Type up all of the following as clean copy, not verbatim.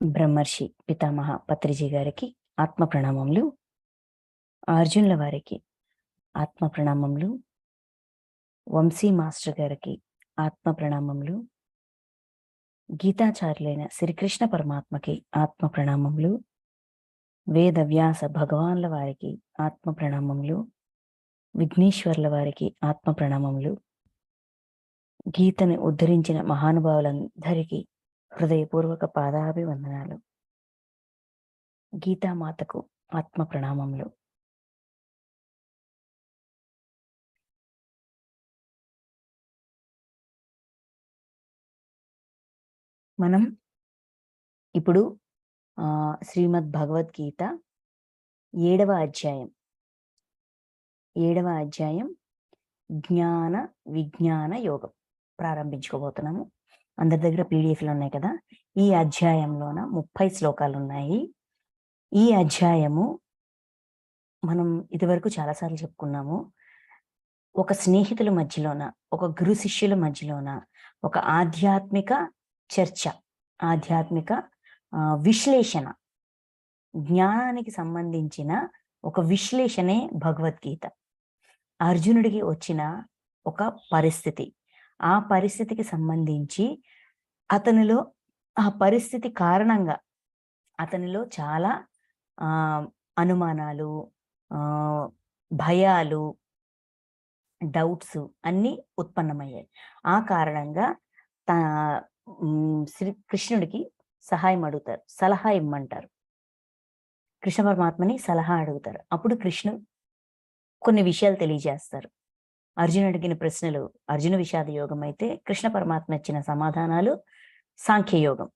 బ్రహ్మర్షి పితామహ పత్రిజీ గారికి ఆత్మ ప్రణామములు. అర్జునుల వారికి ఆత్మ ప్రణామములు. వంశీ మాస్టర్ గారికి ఆత్మ ప్రణామములు. గీతాచార్యులైన శ్రీకృష్ణ పరమాత్మకి ఆత్మ ప్రణామములు. వేద వ్యాస భగవాన్ల వారికి ఆత్మ ప్రణామములు. విఘ్నేశ్వర్ల వారికి ఆత్మ ప్రణామములు. గీతని ఉద్ధరించిన మహానుభావులందరికీ హృదయపూర్వక పాదాభివందనాలు. గీతామాతకు ఆత్మ ప్రణామములు. మనం ఇప్పుడు శ్రీమద్ భగవద్గీత 7వ అధ్యాయం జ్ఞాన విజ్ఞాన యోగం ప్రారంభించుకోబోతున్నాము. అందరి దగ్గర పీడిఎఫ్లు ఉన్నాయి కదా. ఈ అధ్యాయంలోన 30 శ్లోకాలు ఉన్నాయి. ఈ అధ్యాయము మనం ఇదివరకు చాలాసార్లు చెప్పుకున్నాము. ఒక స్నేహితుల మధ్యలోన, ఒక గురు శిష్యుల మధ్యలోన ఒక ఆధ్యాత్మిక చర్చ, ఆధ్యాత్మిక విశ్లేషణ, జ్ఞానానికి సంబంధించిన ఒక విశ్లేషణే భగవద్గీత. అర్జునుడికి వచ్చిన ఒక పరిస్థితి, ఆ పరిస్థితికి సంబంధించి అతనిలో, ఆ పరిస్థితి కారణంగా అతనిలో చాలా అనుమానాలు, భయాలు, డౌట్స్ అన్నీ ఉత్పన్నమయ్యాయి. ఆ కారణంగా శ్రీకృష్ణుడికి సహాయం అడుగుతారు, సలహా ఇమ్మంటారు. కృష్ణ పరమాత్మని సలహా అడుగుతారు. అప్పుడు కృష్ణుడు కొన్ని విషయాలు తెలియజేస్తారు. అర్జునుడు అడిగిన ప్రశ్నలు అర్జున విషాద యోగం అయితే, కృష్ణ పరమాత్మ ఇచ్చిన సమాధానాలు సాంఖ్యయోగం.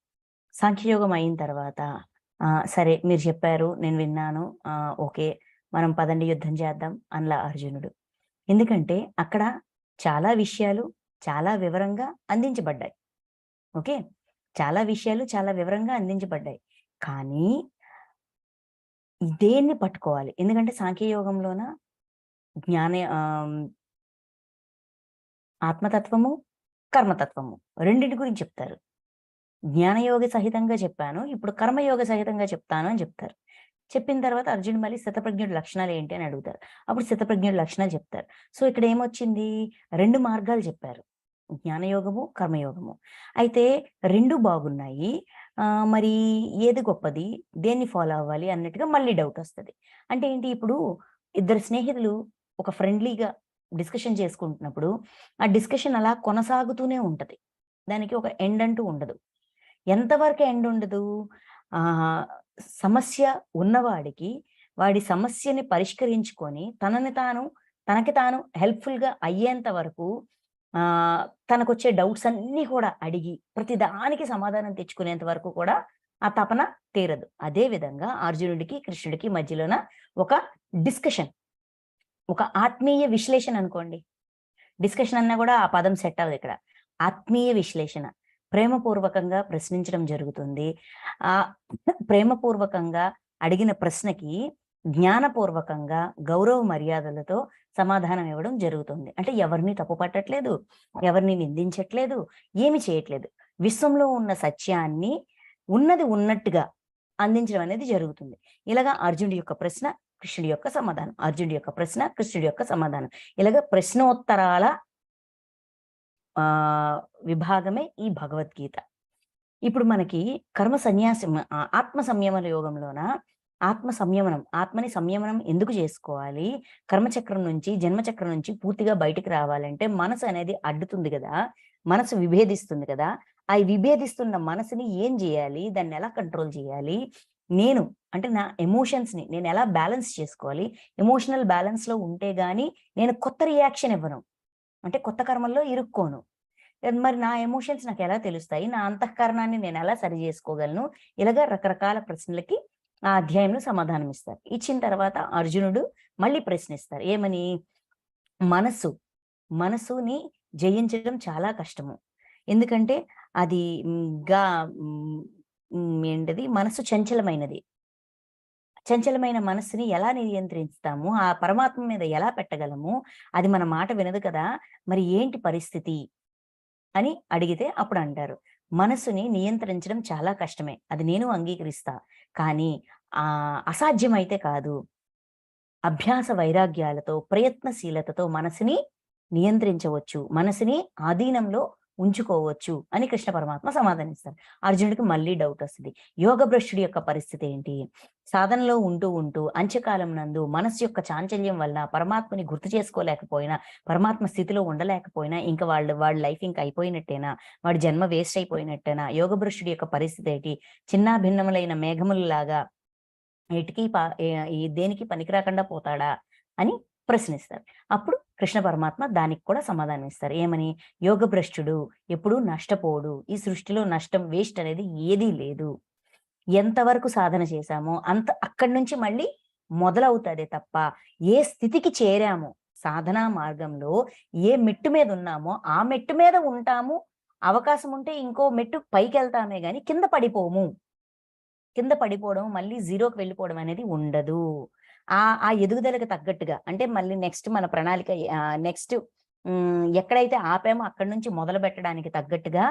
సాంఖ్యయోగం అయిన తర్వాత సరే మీరు చెప్పారు, నేను విన్నాను, ఓకే మనం పదండి యుద్ధం చేద్దాం అనలా అర్జునుడు. ఎందుకంటే అక్కడ చాలా విషయాలు చాలా వివరంగా అందించబడ్డాయి. ఓకే, చాలా విషయాలు చాలా వివరంగా అందించబడ్డాయి. కానీ దేన్ని పట్టుకోవాలి? ఎందుకంటే సాంఖ్యయోగంలోన ఆత్మతత్వము, కర్మతత్వము రెండింటి గురించి చెప్తారు. జ్ఞానయోగ సహితంగా చెప్పాను, ఇప్పుడు కర్మయోగ సహితంగా చెప్తాను అని చెప్తారు. చెప్పిన తర్వాత అర్జునుడు మళ్ళీ స్థితప్రజ్ఞుడి లక్షణాలు ఏంటి అని అడుగుతారు. అప్పుడు స్థితప్రజ్ఞుడి లక్షణాలు చెప్తారు. సో ఇక్కడ ఏమొచ్చింది? 2 మార్గాలు చెప్పారు, జ్ఞానయోగము, కర్మయోగము. అయితే 2 బాగున్నాయి, మరి ఏది గొప్పది, దేన్ని ఫాలో అవ్వాలి అన్నట్టుగా మళ్ళీ డౌట్ వస్తుంది. అంటే ఏంటి? ఇప్పుడు ఇద్దరు స్నేహితులు ఒక ఫ్రెండ్లీగా డిస్కషన్ చేసుకుంటున్నప్పుడు ఆ డిస్కషన్ అలా కొనసాగుతూనే ఉంటది. దానికి ఒక ఎండ్ అంటూ ఉండదు. ఎంతవరకు ఎండ్ ఉండదు? సమస్య ఉన్నవాడికి వాడి సమస్యని పరిష్కరించుకొని తనకి తాను హెల్ప్ఫుల్గా అయ్యేంత వరకు తనకొచ్చే డౌట్స్ అన్నీ కూడా అడిగి ప్రతి దానికి సమాధానం తెచ్చుకునేంత వరకు కూడా ఆ తపన తీరదు. అదే విధంగా అర్జునుడికి కృష్ణుడికి మధ్యలోన ఒక డిస్కషన్, ఒక ఆత్మీయ విశ్లేషణ అనుకోండి. డిస్కషన్ అన్నా కూడా ఆ పదం సెట్ అవ్వదు ఇక్కడ. ఆత్మీయ విశ్లేషణ, ప్రేమపూర్వకంగా ప్రశ్నించడం జరుగుతుంది. ప్రేమపూర్వకంగా అడిగిన ప్రశ్నకి జ్ఞానపూర్వకంగా గౌరవ మర్యాదలతో సమాధానం ఇవ్వడం జరుగుతుంది. అంటే ఎవరిని తప్పు పట్టట్లేదు, ఎవరిని నిందించట్లేదు, ఏమి చేయట్లేదు. విశ్వంలో ఉన్న సత్యాన్ని ఉన్నది ఉన్నట్టుగా అందించడం అనేది జరుగుతుంది. ఇలాగా అర్జునుడి యొక్క ప్రశ్న, కృష్ణుడి యొక్క సమాధానం, అర్జునుడి యొక్క ప్రశ్న, కృష్ణుడి యొక్క సమాధానం, ఇలాగ ప్రశ్నోత్తరాల విభాగమే ఈ భగవద్గీత. ఇప్పుడు మనకి కర్మ సన్యాసం, ఆత్మ సంయమన యోగంలోన ఆత్మ సంయమనం, ఆత్మని సంయమనం ఎందుకు చేసుకోవాలి? కర్మచక్రం నుంచి, జన్మచక్రం నుంచి పూర్తిగా బయటికి రావాలంటే మనసు అనేది అడ్డుతుంది కదా, మనసు విభేదిస్తుంది కదా. ఆ విభేదిస్తున్న మనసుని ఏం చేయాలి? దాన్ని ఎలా కంట్రోల్ చేయాలి? నేను అంటే నా ఎమోషన్స్ని నేను ఎలా బ్యాలెన్స్ చేసుకోవాలి? ఎమోషనల్ బ్యాలెన్స్ లో ఉంటే గాని నేను కొత్త రియాక్షన్ ఇవ్వను, అంటే కొత్త కర్మల్లో ఇరుక్కోను. మరి నా ఎమోషన్స్ నాకు ఎలా తెలుస్తాయి? నా అంతఃకరణాన్ని నేను ఎలా సరి చేసుకోగలను? ఇలాగా రకరకాల ప్రశ్నలకి ఆ అధ్యాయంలో సమాధానం ఇస్తారు. ఇచ్చిన తర్వాత అర్జునుడు మళ్ళీ ప్రశ్నిస్తారు. ఏమని? మనసుని జయించడం చాలా కష్టము. ఎందుకంటే అది ఏంటది? మనసు చంచలమైనది. చంచలమైన మనస్సుని ఎలా నియంత్రిస్తాము? ఆ పరమాత్మ మీద ఎలా పెట్టగలము? అది మన మాట వినదు కదా. మరి ఏంటి పరిస్థితి అని అడిగితే అప్పుడు అంటారు, మనసుని నియంత్రించడం చాలా కష్టమే, అది నేను అంగీకరిస్తా, కానీ అసాధ్యమైతే కాదు. అభ్యాస వైరాగ్యాలతో, ప్రయత్నశీలతతో మనసుని నియంత్రించవచ్చు, మనసుని ఆధీనంలో ఉంచుకోవచ్చు అని కృష్ణ పరమాత్మ సమాధానిస్తారు. అర్జునుడికి మళ్ళీ డౌట్ వస్తుంది. యోగ భ్రష్టుడి యొక్క పరిస్థితి ఏంటి? సాధనలో ఉంటూ ఉంటూ అంత్యకాలం నందు మనసు యొక్క చాంచల్యం వల్ల పరమాత్మని గుర్తు చేసుకోలేకపోయినా, పరమాత్మ స్థితిలో ఉండలేకపోయినా ఇంక వాడి లైఫ్ ఇంక అయిపోయినట్టేనా? వాడి జన్మ వేస్ట్ అయిపోయినట్టేనా? యోగ భ్రష్టుడి యొక్క పరిస్థితి ఏంటి? చిన్నాభిన్నములైన మేఘములలాగా ఎటికి ఈ దేనికి పనికి రాకుండా పోతాడా అని ప్రశ్నిస్తారు. అప్పుడు కృష్ణ పరమాత్మ దానికి కూడా సమాధానం ఇస్తారు. ఏమని? యోగ భ్రష్టుడు ఎప్పుడూ నష్టపోడు. ఈ సృష్టిలో నష్టం, వేస్ట్ అనేది ఏదీ లేదు. ఎంతవరకు సాధన చేశామో అక్కడి నుంచి మళ్ళీ మొదలవుతదే తప్ప, ఏ స్థితికి చేరామో సాధనా మార్గంలో, ఏ మెట్టు మీద ఉన్నామో ఆ మెట్టు మీద ఉంటాము. అవకాశం ఉంటే ఇంకో మెట్టు పైకెళ్తామే గాని కింద పడిపోము. కింద పడిపోవడం, మళ్ళీ జీరోకి వెళ్ళిపోవడం అనేది ఉండదు. ఆ ఎదుగుదలకు తగ్గట్టుగా, అంటే మళ్ళీ నెక్స్ట్ మన ప్రణాళిక నెక్స్ట్ ఎక్కడైతే ఆపామో అక్కడి నుంచి మొదలుపెట్టడానికి తగ్గట్టుగా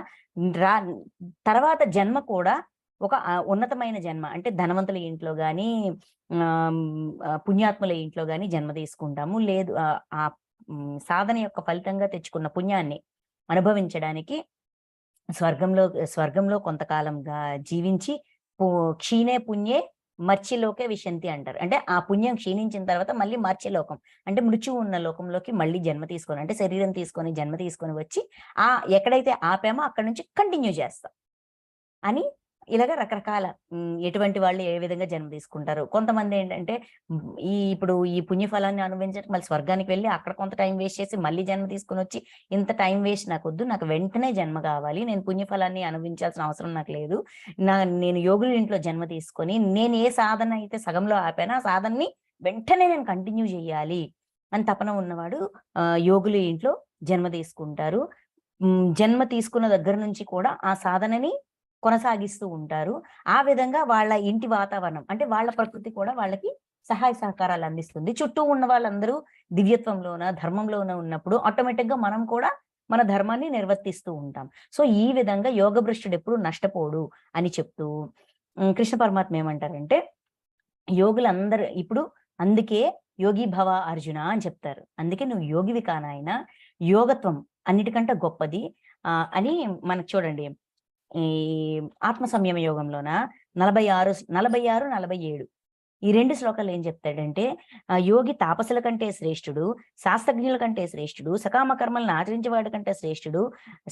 రా తర్వాత జన్మ కూడా ఒక ఉన్నతమైన జన్మ. అంటే ధనవంతుల ఇంట్లో గాని, పుణ్యాత్ముల ఇంట్లో గాని జన్మ తీసుకుంటాము. లేదు ఆ సాధన యొక్క ఫలితంగా తెచ్చుకున్న పుణ్యాన్ని అనుభవించడానికి స్వర్గంలో కొంతకాలంగా జీవించి క్షీణే పుణ్యే మర్చిలోకే విశంతి అంటారు. అంటే ఆ పుణ్యం క్షీణించిన తర్వాత మళ్ళీ మర్చ్యలోకం, అంటే మృత్యువు ఉన్న లోకంలోకి మళ్ళీ జన్మ తీసుకొని, అంటే శరీరం తీసుకొని జన్మ తీసుకొని వచ్చి ఎక్కడైతే ఆపామో అక్కడి నుంచి కంటిన్యూ చేస్తాం అని ఇలాగ రకరకాల ఎటువంటి వాళ్ళు ఏ విధంగా జన్మ తీసుకుంటారు. కొంతమంది ఏంటంటే ఇప్పుడు ఈ పుణ్యఫలాన్ని అనుభవించడానికి మళ్ళీ స్వర్గానికి వెళ్ళి అక్కడ కొంత టైం వేస్ట్ చేసి మళ్ళీ జన్మ తీసుకొని వచ్చి, ఇంత టైం వేస్ట్ నాకొద్దు, నాకు వెంటనే జన్మ కావాలి, నేను పుణ్యఫలాన్ని అనుభవించాల్సిన అవసరం నాకు లేదు, నేను యోగుల ఇంట్లో జన్మ తీసుకొని నేను ఏ సాధన అయితే సగంలో ఆపానో ఆ సాధనని వెంటనే నేను కంటిన్యూ చేయాలి అని తపన ఉన్నవాడు యోగుల ఇంట్లో జన్మ తీసుకుంటారు. జన్మ తీసుకున్న దగ్గర నుంచి కూడా ఆ సాధనని కొనసాగిస్తూ ఉంటారు. ఆ విధంగా వాళ్ళ ఇంటి వాతావరణం, అంటే వాళ్ళ ప్రకృతి కూడా వాళ్ళకి సహాయ సహకారాలు అందిస్తుంది. చుట్టూ ఉన్న వాళ్ళందరూ దివ్యత్వంలోన, ధర్మంలోన ఉన్నప్పుడు ఆటోమేటిక్ గా మనం కూడా మన ధర్మాన్ని నిర్వర్తిస్తూ ఉంటాం. సో ఈ విధంగా యోగ భ్రష్టుడు ఎప్పుడు నష్టపోడు అని చెప్తూ కృష్ణ పరమాత్మ ఏమంటారంటే, యోగులందరూ ఇప్పుడు అందుకే యోగి భవ అర్జున అని చెప్తారు. అందుకే నువ్వు యోగివి కానాయన, యోగత్వం అన్నిటికంటే గొప్పది అని మనకు చూడండి. ఈ ఆత్మ సంయమ యోగంలోన 46, 47 ఈ 2 శ్లోకాలు ఏం చెప్తాడంటే, యోగి తాపసుల కంటే శ్రేష్ఠుడు, శాస్త్రజ్ఞుల కంటే శ్రేష్ఠుడు, సకామ కర్మలను ఆచరించేవాడి కంటే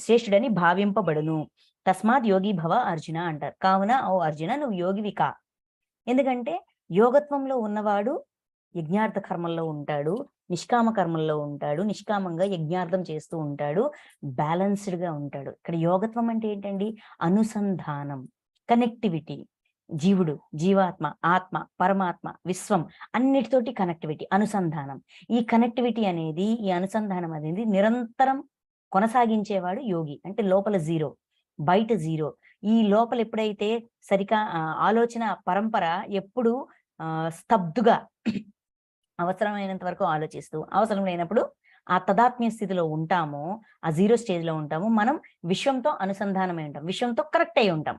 శ్రేష్ఠుడని భావింపబడును. తస్మాత్ యోగి భవ అర్జున అంటారు. కావున ఓ అర్జున నువ్వు యోగివి కా. ఎందుకంటే యోగత్వంలో ఉన్నవాడు యజ్ఞార్థ కర్మల్లో ఉంటాడు, నిష్కామ కర్మల్లో ఉంటాడు, నిష్కామంగా యజ్ఞార్థం చేస్తూ ఉంటాడు, బ్యాలెన్స్డ్ గా ఉంటాడు. ఇక్కడ యోగత్వం అంటే ఏంటండి? అనుసంధానం, కనెక్టివిటీ. జీవుడు, జీవాత్మ, ఆత్మ, పరమాత్మ, విశ్వం అన్నిటితోటి కనెక్టివిటీ, అనుసంధానం. ఈ కనెక్టివిటీ అనేది, ఈ అనుసంధానం అనేది నిరంతరం కొనసాగించేవాడు యోగి. అంటే లోపల జీరో, బయట జీరో. ఈ లోపల ఎప్పుడైతే ఆలోచన పరంపర ఎప్పుడు స్తబ్దుగా అవసరమైనంత వరకు ఆలోచిస్తూ, అవసరం లేనప్పుడు ఆ తదాత్మ్య స్థితిలో ఉంటామో, ఆ జీరో స్టేజ్ లో ఉంటాము, మనం విశ్వంతో అనుసంధానమై ఉంటాం, విశ్వంతో కరెక్ట్ అయి ఉంటాం.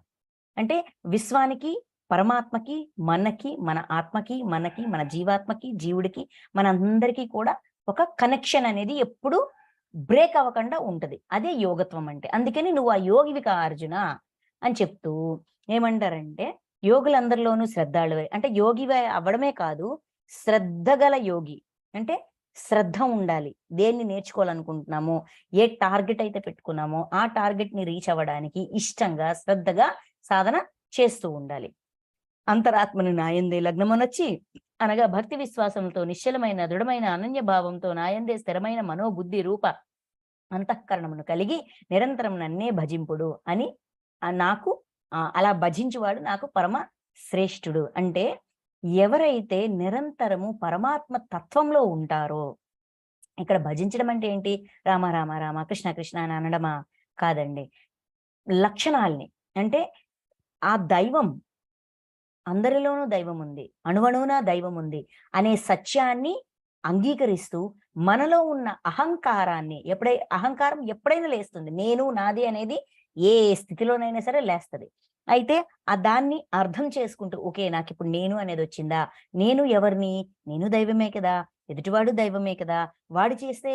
అంటే విశ్వానికి, పరమాత్మకి, మనకి, మన ఆత్మకి, మనకి, మన జీవాత్మకి, జీవుడికి, మనందరికీ కూడా ఒక కనెక్షన్ అనేది ఎప్పుడు బ్రేక్ అవ్వకుండా ఉంటది. అదే యోగత్వం అంటే. అందుకని నువ్వు ఆ యోగివి కా అర్జున అని చెప్తూ ఏమంటారంటే, యోగులందరిలోనూ శ్రద్ధాళువై, అంటే యోగివై అవ్వడమే కాదు, శ్రద్ధ గల యోగి. అంటే శ్రద్ధ ఉండాలి. దేన్ని నేర్చుకోవాలనుకుంటున్నామో, ఏ టార్గెట్ అయితే పెట్టుకున్నామో ఆ టార్గెట్ ని రీచ్ అవ్వడానికి ఇష్టంగా, శ్రద్ధగా సాధన చేస్తూ ఉండాలి. అంతరాత్మను నాయందే లగ్నమునొచ్చి అనగా భక్తి విశ్వాసంతో నిశ్చలమైన దృఢమైన అనన్య భావంతో నాయందే స్థిరమైన మనోబుద్ధి రూప అంతఃకరణమును కలిగి నిరంతరం నన్నే భజింపుడు అని నాకు అలా భజించువాడు నాకు పరమ శ్రేష్ఠుడు. అంటే ఎవరైతే నిరంతరము పరమాత్మ తత్వంలో ఉంటారో, ఇక్కడ భజించడం అంటే ఏంటి? రామ రామ రామ, కృష్ణ కృష్ణ అని అనడమా? కాదండి. లక్షణాల్ని, అంటే ఆ దైవం, అందరిలోనూ దైవం ఉంది, అణువణువున దైవం ఉంది అనే సత్యాన్ని అంగీకరిస్తూ మనలో ఉన్న అహంకారాన్ని అహంకారం ఎప్పుడైనా లేస్తుంది. నేను, నాది అనేది ఏ స్థితిలోనైనా సరే లేస్తది. అయితే దాన్ని అర్థం చేసుకుంటూ ఓకే. నాకిప్పుడు నేను అనేదొచ్చిందా? నేను ఎవరిని? నేను దైవమే కదా! ఎదుటివాడు దైవమే కదా! వాడు చేస్తే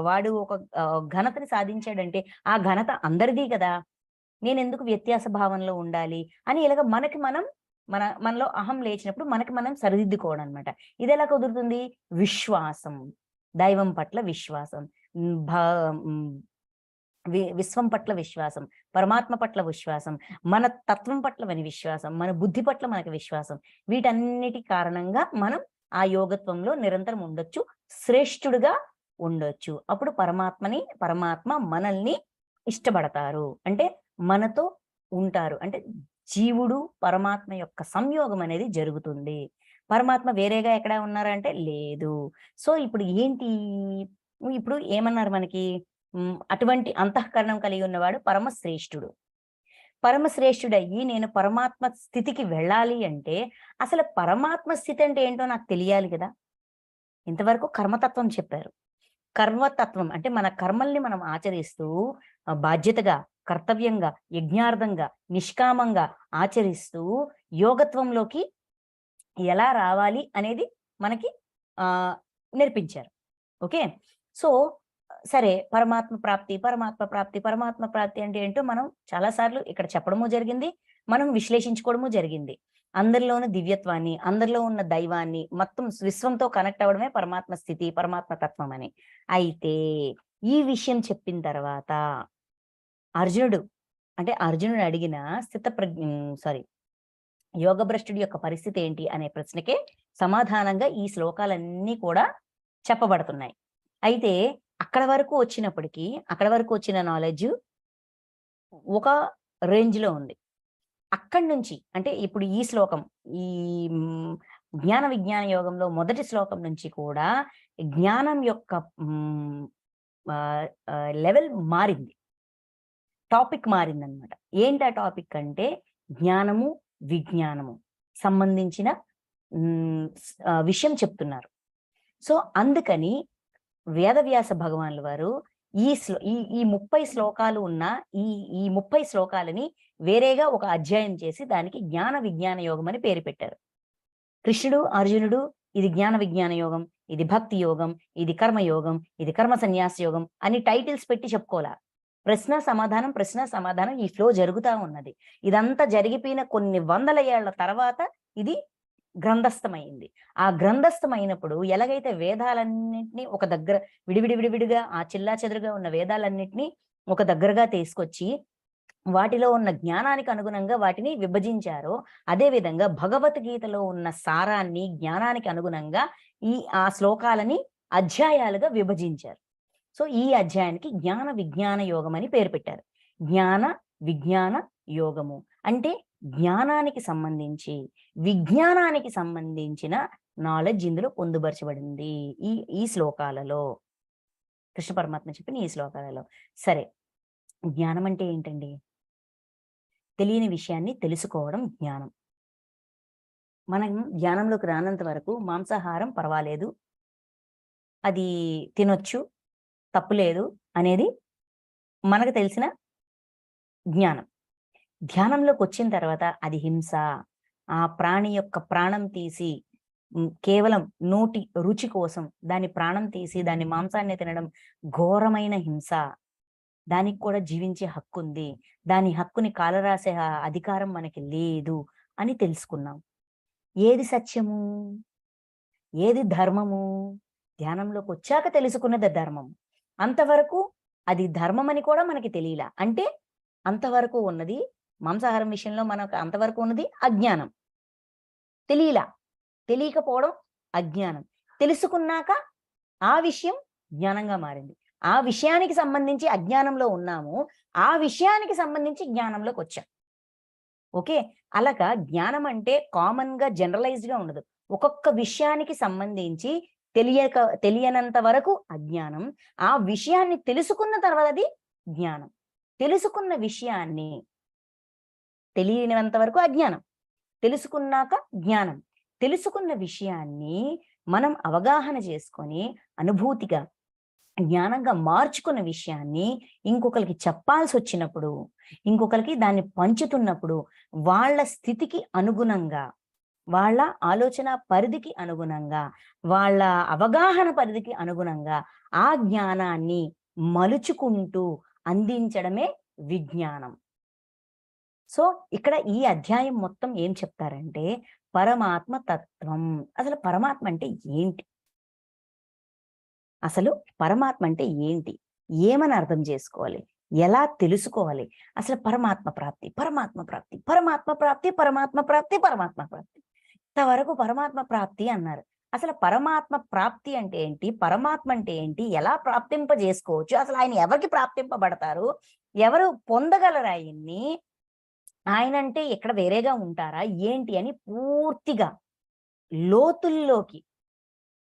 వాడు ఒక ఘనతని సాధించాడంటే ఆ ఘనత అందరిది కదా! నేనెందుకు వ్యత్యాస భావంలో ఉండాలి? అని ఇలాగ మనకి మనం మనలో అహం లేచినప్పుడు మనకి మనం సరిదిద్దుకోవడం అనమాట. ఇదెలా కుదురుతుంది? విశ్వాసం. దైవం పట్ల విశ్వాసం. హ్మ్. హ్మ్. విశ్వం పట్ల విశ్వాసం, పరమాత్మ పట్ల విశ్వాసం, మన తత్వం పట్ల విశ్వాసం, మన బుద్ధి పట్ల మనకు విశ్వాసం. వీటన్నిటి కారణంగా మనం ఆ యోగత్వంలో నిరంతరం ఉండొచ్చు. శ్రేష్ఠుడుగా ఉండొచ్చు. అప్పుడు పరమాత్మ మనల్ని ఇష్టపడతారు. అంటే మనతో ఉంటారు. అంటే జీవుడు, పరమాత్మ యొక్క సంయోగం అనేది జరుగుతుంది. పరమాత్మ వేరేగా ఎక్కడ ఉన్నారంటే లేదు. సో, ఇప్పుడు ఏంటి? ఇప్పుడు ఏమన్నారు మనకి? అటువంటి అంతఃకరణం కలిగి ఉన్నవాడు పరమశ్రేష్ఠుడు. పరమశ్రేష్ఠుడయ్యి నేను పరమాత్మ స్థితికి వెళ్ళాలి అంటే, అసలు పరమాత్మ స్థితి అంటే ఏంటో నాకు తెలియాలి గదా! ఇంతవరకు కర్మతత్వం చెప్పారు. కర్మతత్వం అంటే మన కర్మల్ని మనం ఆచరిస్తూ బాధ్యతగా, కర్తవ్యంగా, యజ్ఞార్థంగా, నిష్కామంగా ఆచరిస్తూ యోగత్వంలోకి ఎలా రావాలి అనేది మనకి ఆహ్, నేర్పించారు. ఓకే. సో, సరే పరమాత్మ ప్రాప్తి అంటే ఏంటో మనం చాలా సార్లు ఇక్కడ చెప్పడము జరిగింది. మనం విశ్లేషించుకోవడము జరిగింది. అందరిలోను దివ్యత్వాన్ని, అందరిలో ఉన్న దైవాన్ని మొత్తం విశ్వంతో కనెక్ట్ అవ్వడమే పరమాత్మ స్థితి, పరమాత్మ తత్వం అని. అయితే ఈ విషయం చెప్పిన తర్వాత అర్జునుడు అర్జునుడు అడిగిన సారీ యోగభ్రష్టుడి యొక్క పరిస్థితి ఏంటి అనే ప్రశ్నకే సమాధానంగా ఈ శ్లోకాలన్నీ కూడా చెప్పబడుతున్నాయి. అయితే అక్కడ వరకు వచ్చిన నాలెడ్జ్ ఒక రేంజ్‌లో ఉంది. అక్కడి నుంచి అంటే ఇప్పుడు ఈ శ్లోకం ఈ జ్ఞాన విజ్ఞాన యోగంలో మొదటి శ్లోకం నుంచి కూడా జ్ఞానం యొక్క లెవెల్ మారింది. టాపిక్ మారిందనమాట. ఏంటి ఆ టాపిక్ అంటే జ్ఞానము, విజ్ఞానము సంబంధించిన విషయం చెప్తున్నారు. సో, అందుకని వేదవ్యాస భగవానుల వారు ఈ 30 శ్లోకాలు ఉన్న ఈ 30 శ్లోకాలని వేరేగా ఒక అధ్యాయం చేసి దానికి జ్ఞాన విజ్ఞాన యోగం అని పేరు పెట్టారు. కృష్ణుడు, అర్జునుడు ఇది జ్ఞాన విజ్ఞాన యోగం, ఇది భక్తి యోగం, ఇది కర్మ యోగం, ఇది కర్మ సన్యాస యోగం అని టైటిల్స్ పెట్టి చెప్పుకోలా. ప్రశ్న, సమాధానం ఈ ఫ్లో జరుగుతా ఉన్నది. ఇదంతా జరిగిపోయిన కొన్ని వందల ఏళ్ల తర్వాత ఇది గ్రంథస్థమైంది. ఆ గ్రంథస్థమైనప్పుడు ఎలాగైతే వేదాలన్నిటిని ఒక దగ్గర విడివిడిగా ఆ చిల్లాచెదురుగా ఉన్న వేదాలన్నిటిని ఒక దగ్గరగా తీసుకొచ్చి వాటిలో ఉన్న జ్ఞానానికి అనుగుణంగా వాటిని విభజించారో, అదే విధంగా భగవద్గీతలో ఉన్న సారాన్ని జ్ఞానానికి అనుగుణంగా ఆ శ్లోకాలని అధ్యాయాలుగా విభజించారు. సో, ఈ అధ్యాయానికి జ్ఞాన విజ్ఞాన యోగం అని పేరు పెట్టారు. జ్ఞాన విజ్ఞాన యోగము అంటే జ్ఞానానికి సంబంధించి, విజ్ఞానానికి సంబంధించిన నాలెడ్జ్ ఇందులో పొందుపరచబడింది. ఈ శ్లోకాలలో. కృష్ణ పరమాత్మ చెప్పిన ఈ శ్లోకాలలో. సరే, జ్ఞానం అంటే ఏంటండి? తెలియని విషయాన్ని తెలుసుకోవడం జ్ఞానం. మనం జ్ఞానంలోకి రానంత వరకు మాంసాహారం పర్వాలేదు. అది తినొచ్చు. తప్పులేదు అనేది మనకు తెలిసిన జ్ఞానం. ధ్యానంలోకొచ్చిన తర్వాత అది హింస. ఆ ప్రాణి యొక్క ప్రాణం తీసి కేవలం నోటి రుచి కోసం దాని ప్రాణం తీసి దాని మాంసాన్ని తినడం ఘోరమైన హింస. దానికి కూడా జీవించే హక్కుంది. దాని హక్కుని కాలరాసే అధికారం మనకి లేదు అని తెలుసుకున్నాం. ఏది సత్యము? ఏది ధర్మము? ధ్యానంలోకొచ్చాక తెలుసుకున్నది ధర్మం. అంతవరకు అది ధర్మమని కూడా మనకి తెలియలా. అంటే అంతవరకు ఉన్నది మాంసాహారం విషయంలో మనకు అంతవరకు ఉన్నది అజ్ఞానం. తెలియకపోవడం అజ్ఞానం. తెలుసుకున్నాక ఆ విషయం జ్ఞానంగా మారింది. ఆ విషయానికి సంబంధించి అజ్ఞానంలో ఉన్నాము. ఆ విషయానికి సంబంధించి జ్ఞానంలోకొచ్చాం. ఓకే. అలాగా జ్ఞానం అంటే కామన్‌గా జనరలైజ్డ్‌గా ఉండదు. ఒక్కొక్క విషయానికి సంబంధించి తెలియనంత వరకు అజ్ఞానం. ఆ విషయాన్ని తెలుసుకున్న తర్వాత అది జ్ఞానం. తెలుసుకున్న విషయాన్ని తెలియనంత వరకు అజ్ఞానం. తెలుసుకున్నాక జ్ఞానం. తెలుసుకున్న విషయాన్ని మనం అవగాహన చేసుకొని అనుభూతిగా జ్ఞానంగా మార్చుకున్న విషయాన్ని ఇంకొకరికి చెప్పాల్సి వచ్చినప్పుడు, ఇంకొకరికి దాన్ని పంచుతున్నప్పుడు వాళ్ళ స్థితికి అనుగుణంగా, వాళ్ళ ఆలోచన పరిధికి అనుగుణంగా, వాళ్ళ అవగాహన పరిధికి అనుగుణంగా ఆ జ్ఞానాన్ని మలుచుకుంటూ అందించడమే విజ్ఞానం. సో ఇక్కడ ఈ అధ్యాయం మొత్తం ఏం చెప్తారంటే పరమాత్మ తత్వం. అసలు పరమాత్మ అంటే ఏంటి? అసలు పరమాత్మ అంటే ఏంటి? ఏమని అర్థం చేసుకోవాలి? ఎలా తెలుసుకోవాలి? అసలు పరమాత్మ ప్రాప్తి, పరమాత్మ ప్రాప్తి, పరమాత్మ ప్రాప్తి, పరమాత్మ ప్రాప్తి, పరమాత్మ ప్రాప్తి. ఇంతవరకు పరమాత్మ ప్రాప్తి అన్నారు. అసలు పరమాత్మ ప్రాప్తి అంటే ఏంటి? పరమాత్మ అంటే ఏంటి? ఎలా ప్రాప్తింపజేసుకోవచ్చు? అసలు ఆయన ఎవరికి ప్రాప్తింపబడతారు? ఎవరు పొందగలరు ఆయన్ని? ఆయనంటే ఎక్కడ వేరేగా ఉంటారా? ఏంటి అని పూర్తిగా లోతుల్లోకి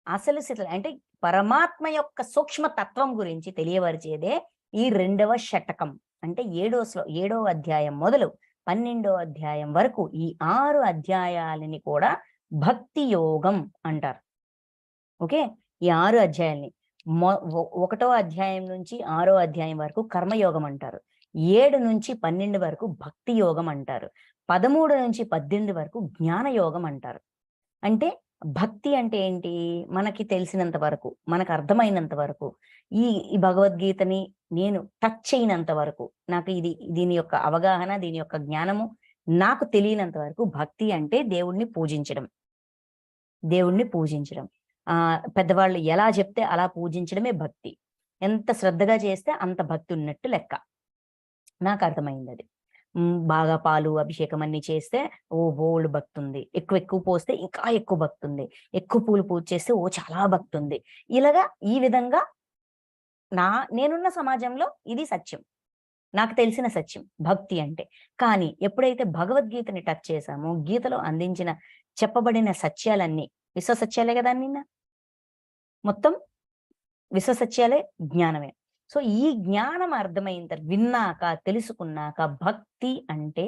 అసలు అంటే పరమాత్మ యొక్క సూక్ష్మ తత్వం గురించి తెలియవరిచేదే ఈ 2వ శతకం. అంటే 7వ అధ్యాయం మొదలు 12వ అధ్యాయం వరకు ఈ 6 అధ్యాయాలని కూడా భక్తి యోగం అంటారు. ఓకే. ఈ 6 అధ్యాయాల్ని 1వ అధ్యాయం నుంచి 6వ అధ్యాయం వరకు కర్మయోగం అంటారు. 7 నుంచి 12 వరకు భక్తి యోగం అంటారు. 13 నుంచి 18 వరకు జ్ఞాన యోగం అంటారు. అంటే భక్తి అంటే ఏంటి? మనకి తెలిసినంత వరకు, మనకు అర్థమైనంత వరకు, ఈ ఈ భగవద్గీతని నేను టచ్ చేయనంత వరకు, నాకు దీని యొక్క అవగాహన, దీని యొక్క జ్ఞానము నాకు తెలియనంత వరకు భక్తి అంటే దేవుణ్ణి పూజించడం. దేవుణ్ణి పూజించడం. పెద్దవాళ్ళు ఎలా చెప్తే అలా పూజించడమే భక్తి. ఎంత శ్రద్ధగా చేస్తే అంత భక్తి ఉన్నట్టు లెక్క. నాకు అర్థమైందది. బాగా పాలు, అభిషేకం అన్ని చేస్తే బోలెడు భక్తుంది. ఎక్కువ పోస్తే ఇంకా ఎక్కువ భక్తుంది. ఎక్కువ పూలు పూజ చేస్తే చాలా భక్తుంది. ఇలాగా ఈ విధంగా నేనున్న సమాజంలో ఇది సత్యం. నాకు తెలిసిన సత్యం భక్తి అంటే. కానీ ఎప్పుడైతే భగవద్గీతని టచ్ చేశామో, గీతలో చెప్పబడిన సత్యాలన్నీ విశ్వసత్యాలే కదా నిన్న. మొత్తం విశ్వసత్యాలే జ్ఞానమే. సో ఈ జ్ఞానం అర్థమైన విన్నాక, తెలుసుకున్నాక భక్తి అంటే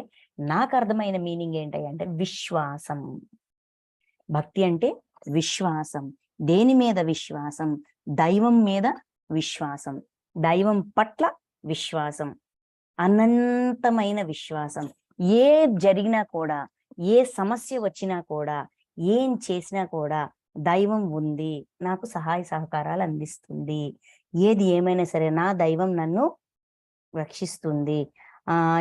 నాకు అర్థమైన మీనింగ్ ఏంటంటే విశ్వాసం. భక్తి అంటే విశ్వాసం. దేని మీద విశ్వాసం? దైవం మీద విశ్వాసం. దైవం పట్ల విశ్వాసం. అనంతమైన విశ్వాసం. జరిగినా కూడా, ఏ సమస్య వచ్చినా కూడా, ఏం చేసినా కూడా దైవం ఉంది, నాకు సహాయ సహకారాలు అందిస్తుంది. ఏది ఏమైనా సరే నా దైవం నన్ను రక్షిస్తుంది.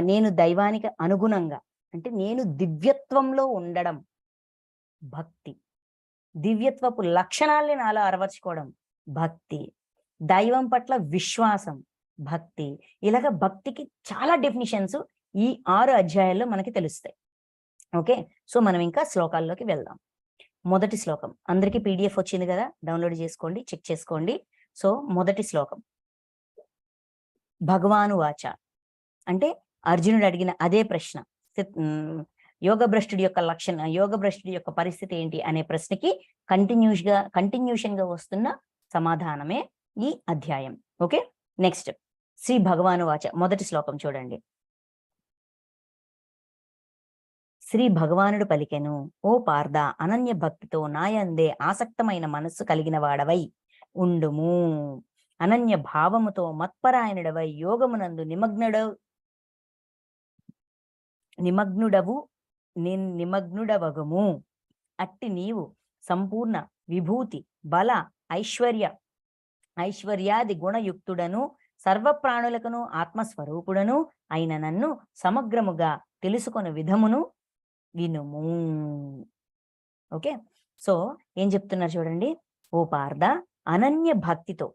నేను దైవానికి అనుగుణంగా, అంటే నేను దివ్యత్వంలో ఉండడం భక్తి. దివ్యత్వపు లక్షణాల్ని నాలో అరవర్చుకోవడం భక్తి. దైవం పట్ల విశ్వాసం భక్తి. ఇలాగ భక్తికి చాలా డెఫినిషన్స్ ఈ 6 అధ్యాయాల్లో మనకి తెలుస్తాయి. ఓకే. సో మనం ఇంకా శ్లోకాల్లోకి వెళ్దాం. మొదటి శ్లోకం అందరికీ PDF వచ్చింది కదా, డౌన్లోడ్ చేసుకోండి, చెక్ చేసుకోండి. సో మొదటి శ్లోకం భగవాను వాచ అంటే అర్జునుడు అడిగిన అదే ప్రశ్న. యోగభ్రష్టుడి యొక్క పరిస్థితి ఏంటి అనే ప్రశ్నకి కంటిన్యూషన్ గా వస్తున్న సమాధానమే ఈ అధ్యాయం. ఓకే. నెక్స్ట్ శ్రీ భగవాను వాచ మొదటి శ్లోకం చూడండి. శ్రీ భగవానుడు పలికెను, ఓ పార్థ, అనన్య భక్తితో నాయందే ఆసక్తమైన మనస్సు కలిగిన వాడవై ఉండుము. అనన్య భావముతో మత్పరాయణుడవై యోగమునందు నిమగ్నుడవగుము. అట్టి నీవు సంపూర్ణ విభూతి, బల, ఐశ్వర్యాది గుణయుక్తుడను, సర్వప్రాణులకును ఆత్మస్వరూపుడను అయిన నన్ను సమగ్రముగా తెలుసుకొని విధమును వినుము. ఓకే. సో ఏం చెప్తున్నారు చూడండి. ఓ పార్థ, అనన్య భక్తితో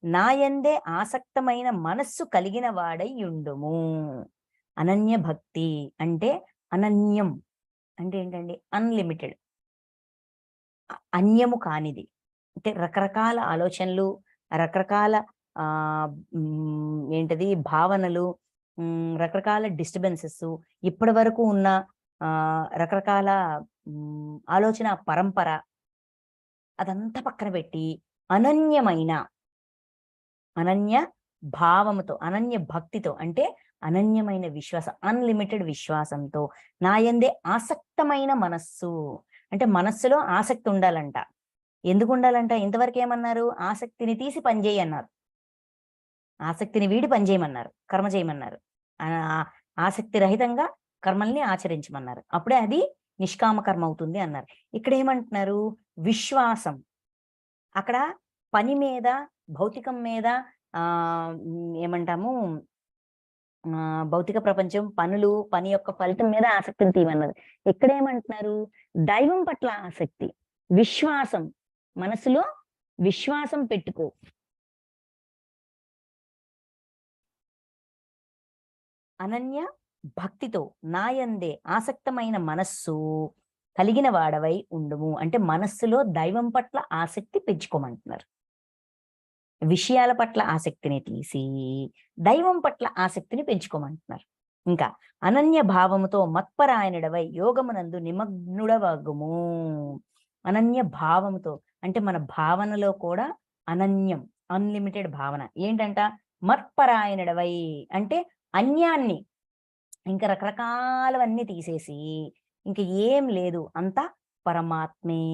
నాయందే ఆసక్తమైన మనస్సు కలిగిన వాడై ఉండుము. అనన్య భక్తి అంటే అనన్యం అంటే ఏంటండి? అన్లిమిటెడ్, అన్యము కానిది. అంటే రకరకాల ఆలోచనలు, రకరకాల భావనలు, రకరకాల డిస్టర్బెన్సెస్, ఇప్పటి వరకు ఉన్న రకరకాల ఆలోచన పరంపర అదంతా పక్కన పెట్టి అనన్య భావముతో, అనన్య భక్తితో అంటే అనన్యమైన విశ్వాసం, అన్లిమిటెడ్ విశ్వాసంతో నాయందే ఆసక్తమైన మనస్సు అంటే మనస్సులో ఆసక్తి ఉండాలంట. ఎందుకు ఉండాలంట? ఇంతవరకు ఏమన్నారు? ఆసక్తిని తీసి పని చేయి అన్నారు. ఆసక్తిని వీడి పని చేయమన్నారు. కర్మ చేయమన్నారు. ఆసక్తి రహితంగా కర్మల్ని ఆచరించమన్నారు. అప్పుడే అది నిష్కామ కర్మ అవుతుంది అన్నారు. ఇక్కడ ఏమంటున్నారు? విశ్వాసం. అక్కడ పని మీద, భౌతికం మీద ఏమంటాము భౌతిక ప్రపంచం, పనులు, పని యొక్క ఫలితం మీద ఆసక్తిని తీయమన్నది. ఇక్కడేమంటున్నారు? దైవం పట్ల ఆసక్తి, విశ్వాసం. మనసులో విశ్వాసం పెట్టుకో. అనన్య భక్తితో నాయందే ఆసక్తమైన మనస్సు కలిగిన వాడవై ఉండుము. అంటే మనస్సులో దైవం పట్ల ఆసక్తి పెంచుకోమంటున్నారు. విషయాల పట్ల ఆసక్తిని తీసి దైవం పట్ల ఆసక్తిని పెంచుకోమంటున్నారు. ఇంకా అనన్య భావముతో మత్పరాయణుడవై యోగమునందు నిమగ్నుడవగుము. అనన్య భావముతో అంటే మన భావనలో కూడా అనన్యం, అన్లిమిటెడ్ భావన. ఏంటంట? మత్పరాయణుడవై అంటే అన్యాన్ని, ఇంకా రకరకాలవన్నీ తీసేసి ఇంక ఏం లేదు, అంతా పరమాత్మే.